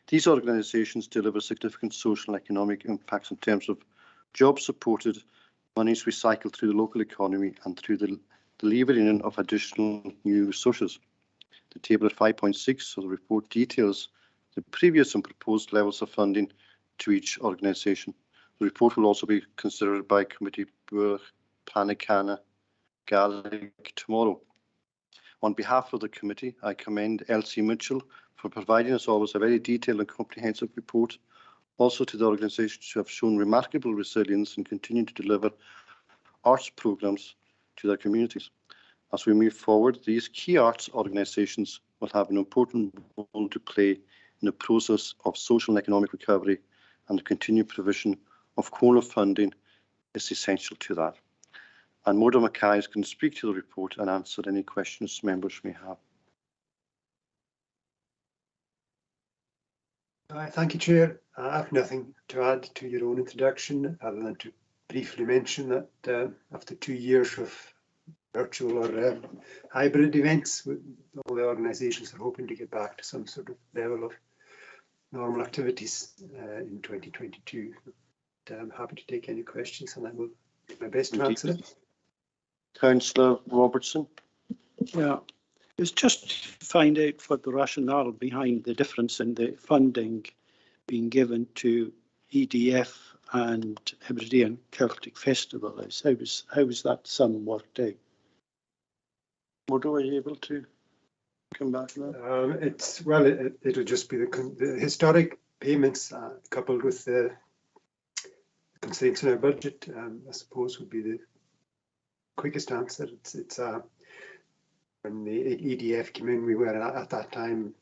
A: These organisations deliver significant social and economic impacts in terms of jobs supported, monies recycled through the local economy, and through the delivering of additional new resources. The table at 5.6 of the report details the previous and proposed levels of funding to each organisation. The report will also be considered by Committee Buach, Panicana, Gaelic tomorrow. On behalf of the committee, I commend Elsie Mitchell for providing us always a very detailed and comprehensive report. Also to the organisations who have shown remarkable resilience and continue to deliver arts programmes to their communities. As we move forward, these key arts organisations will have an important role to play in the process of social and economic recovery, and the continued provision of core funding is essential to that. And Moda Mackay is going to speak to the report and answer any questions members may have.
O: Thank you, Chair. I have nothing to add to your own introduction, other than to briefly mention that after 2 years of virtual or hybrid events, all the organisations are hoping to get back to some sort of level of normal activities in 2022. I'm happy to take any questions, and I will do my best to answer it.
A: Councillor Robertson.
J: Yeah, it's just to find out what the rationale behind the difference in the funding being given to EDF and Hebridean Celtic Festival is. How was that sum worked out?
A: Modo, are you able to come back to that?
O: It'll just be the historic payments coupled with the constraints in our budget, I suppose, would be the quickest answer. It's when the EDF came in, we were at that time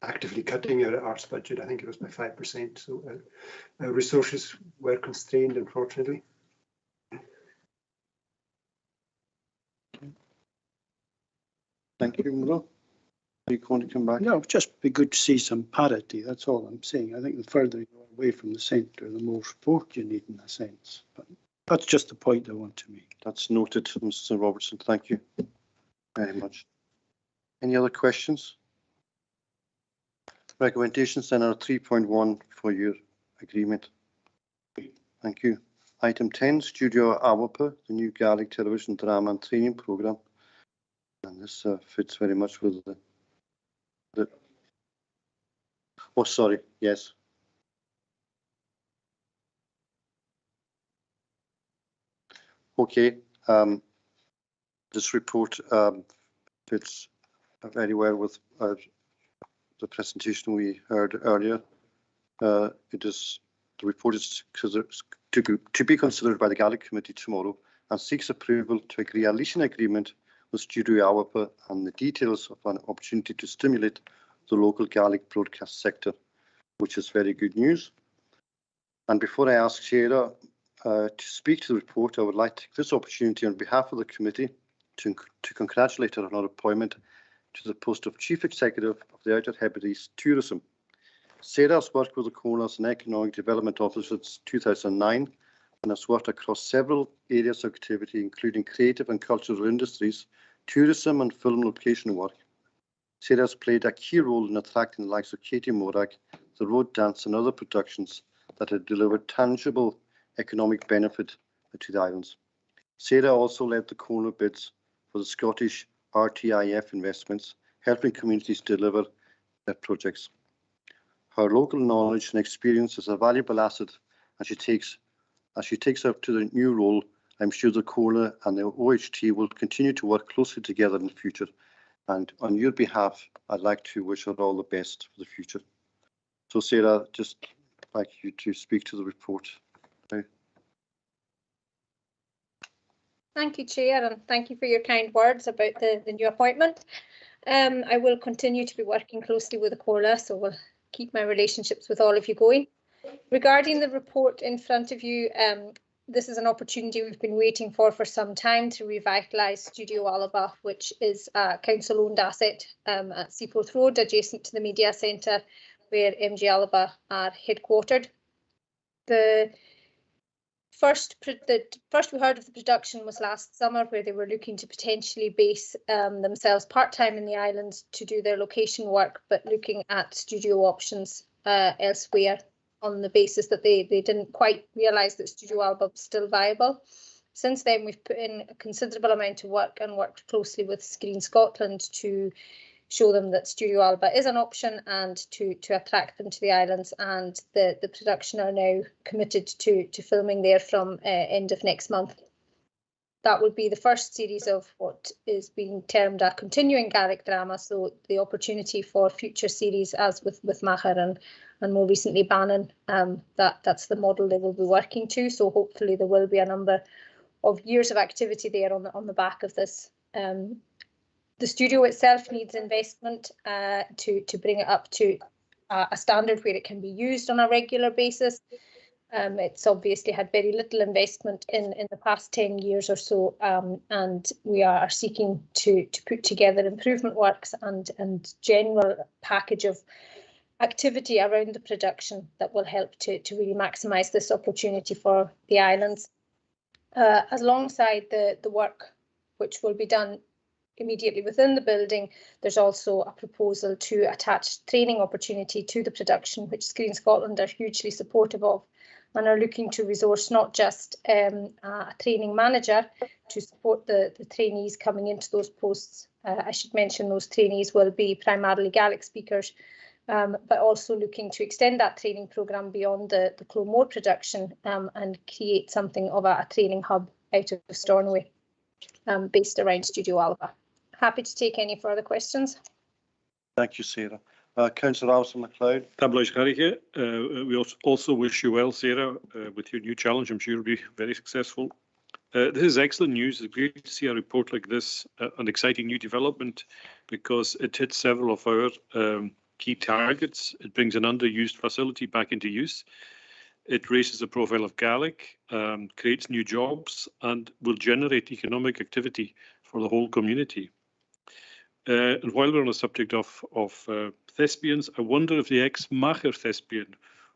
O: actively cutting our arts budget. I think it was by 5%. So our resources were constrained, unfortunately.
A: Thank you, Modo. Are you going to come back?
J: No, it'd just be good to see some parity. That's all I'm saying. I think the further you go away from the centre, the more support you need in a sense. But that's just the point I want to make.
A: That's noted, Mr. Robertson. Thank you very much. Any other questions? Recommendations then are 3.1 for your agreement. Thank you. Item 10, Studio Awapa, the new Gaelic television drama and training programme. And this fits very much with the oh, sorry, yes. Okay, this report fits very well with the presentation we heard earlier. The report is to be considered by the Gaelic Committee tomorrow and seeks approval to agree a leasing agreement with Studio Alba and the details of an opportunity to stimulate the local Gaelic broadcast sector, which is very good news. And before I ask Sarah to speak to the report, I would like to take this opportunity on behalf of the committee to congratulate her on her appointment to the post of Chief Executive of the Outer Hebrides Tourism. Sarah has worked with the Comhairle as an Economic Development Officer since 2009 and has worked across several areas of activity, including creative and cultural industries, tourism and film location work. Sarah has played a key role in attracting the likes of Katie Morak, the Road Dance and other productions that have delivered tangible economic benefit to the islands. Sarah also led the Comhairle bids for the Scottish RTIF investments, helping communities deliver their projects. Her local knowledge and experience is a valuable asset as she takes her to the new role. I'm sure the Comhairle and the OHT will continue to work closely together in the future. And on your behalf, I'd like to wish her all the best for the future. So Sarah, just like you to speak to the report.
P: Thank you, Chair, and thank you for your kind words about the new appointment. I will continue to be working closely with the Comhairle, so we'll keep my relationships with all of you going. Regarding the report in front of you, this is an opportunity we've been waiting for some time to revitalise Studio Alba, which is a council-owned asset at Seaforth Road, adjacent to the media centre where MG Alba are headquartered. The first we heard of the production was last summer, where they were looking to potentially base themselves part-time in the islands to do their location work, but looking at studio options elsewhere on the basis that they didn't quite realise that Studio Alba was still viable. Since then, we've put in a considerable amount of work and worked closely with Screen Scotland to show them that Studio Alba is an option and to attract them to the islands, and the production are now committed to filming there from end of next month. That will be the first series of what is being termed a continuing Gaelic drama, so the opportunity for future series as with Comhairle and more recently Bannon, that's the model they will be working to, so hopefully there will be a number of years of activity there on the back of this. The studio itself needs investment to bring it up to a standard where it can be used on a regular basis. It's obviously had very little investment in the past 10 years or so, and we are seeking to put together improvement works and general package of activity around the production that will help to really maximise this opportunity for the islands. Alongside the work which will be done immediately within the building, there's also a proposal to attach training opportunity to the production, which Screen Scotland are hugely supportive of and are looking to resource not just a training manager to support the trainees coming into those posts. I should mention those trainees will be primarily Gaelic speakers, but also looking to extend that training programme beyond the Clonmore production and create something of a training hub out of Stornoway based around Studio Alba. Happy to take any further questions.
A: Thank you, Sarah. Councillor Alison MacLeod.
D: We also wish you well, Sarah, with your new challenge. I'm sure you'll be very successful. This is excellent news. It's great to see a report like this, an exciting new development, because it hits several of our key targets. It brings an underused facility back into use. It raises the profile of Gaelic, creates new jobs, and will generate economic activity for the whole community. And while we're on the subject of thespians, I wonder if the ex-Comhairle thespian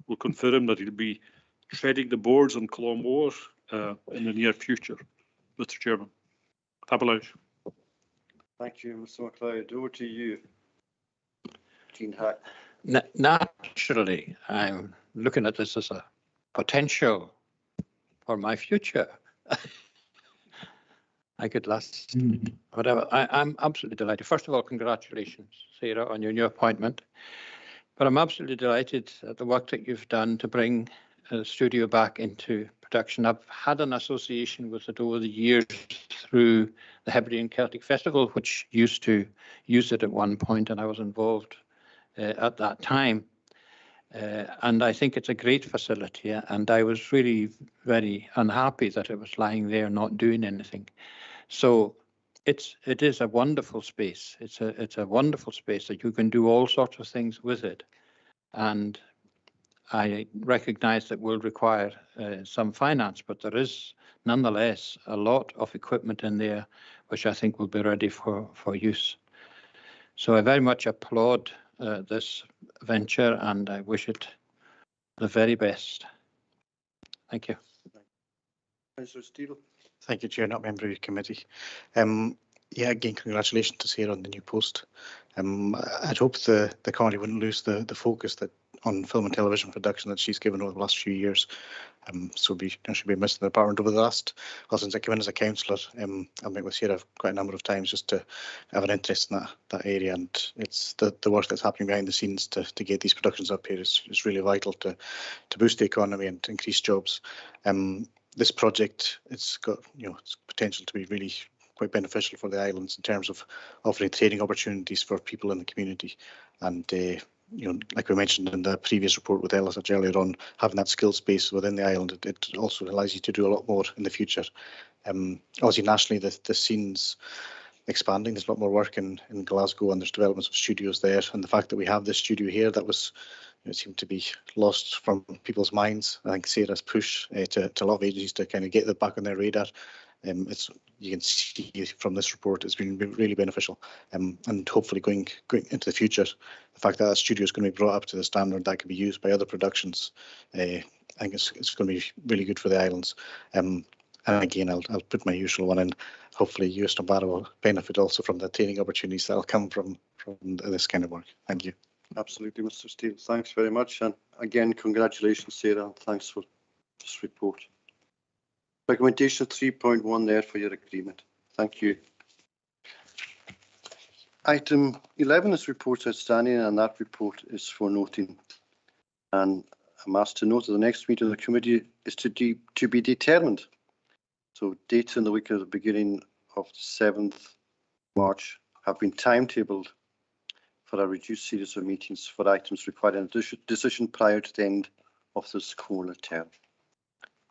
D: will confirm that he'll be treading the boards on Clonmore in the near future. Mr. Chairman.
A: Thank you, Mr. MacLeod. Over to you, Jean Hack.
G: Naturally, I'm looking at this as a potential for my future. I could last whatever. I'm absolutely delighted. First of all, congratulations, Sarah, on your new appointment. But I'm absolutely delighted at the work that you've done to bring the studio back into production. I've had an association with it over the years through the Hebridean Celtic Festival, which used to use it at one point, and I was involved at that time. And I think it's a great facility, and I was really very unhappy that it was lying there not doing anything. So it is a wonderful space. It's a wonderful space that you can do all sorts of things with it. And I recognise that will require some finance, but there is nonetheless a lot of equipment in there which I think will be ready for use. So I very much applaud this venture, and I wish it the very best. Thank you.
A: Councillor Steele.
E: Thank you, Chair, not member of your committee. Yeah, again, congratulations to Sarah on the new post. I'd hope the committee wouldn't lose the focus that on film and television production that she's given over the last few years. So she'll be missed in the department over the last, well, since I came in as a councillor. I've met with Sarah quite a number of times just to have an interest in that area, and it's the work that's happening behind the scenes to get these productions up here is really vital to boost the economy and to increase jobs. This project, it's got its potential to be really quite beneficial for the islands in terms of offering training opportunities for people in the community, and like we mentioned in the previous report with Ellis earlier on, having that skill space within the island, it also allows you to do a lot more in the future. Obviously, nationally, the scene's expanding. There's a lot more work in Glasgow, and there's developments of studios there. And the fact that we have this studio here that was seemed to be lost from people's minds. I think Sarah's push to a lot of agencies to kind of get that back on their radar. You can see from this report it's been really beneficial, and hopefully going into the future, the fact that studio is going to be brought up to the standard that can be used by other productions, I think it's going to be really good for the islands. And again, I'll put my usual one in. Hopefully, US Barra will benefit also from the training opportunities that will come from this kind of work. Thank you.
A: Absolutely, Mr. Steele. Thanks very much, and again, congratulations, Sarah, and thanks for this report. Recommendation 3.1 there for your agreement. Thank you. Item 11 is reports outstanding, and that report is for noting. And I'm asked to note that the next meeting of the committee is to be determined. So dates in the week of the beginning of the 7th March have been timetabled for a reduced series of meetings for items requiring a decision prior to the end of this Comhairle term.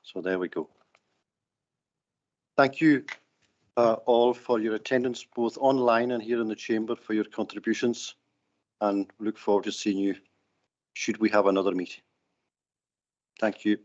A: So there we go. Thank you all for your attendance, both online and here in the chamber, for your contributions, and look forward to seeing you should we have another meeting. Thank you.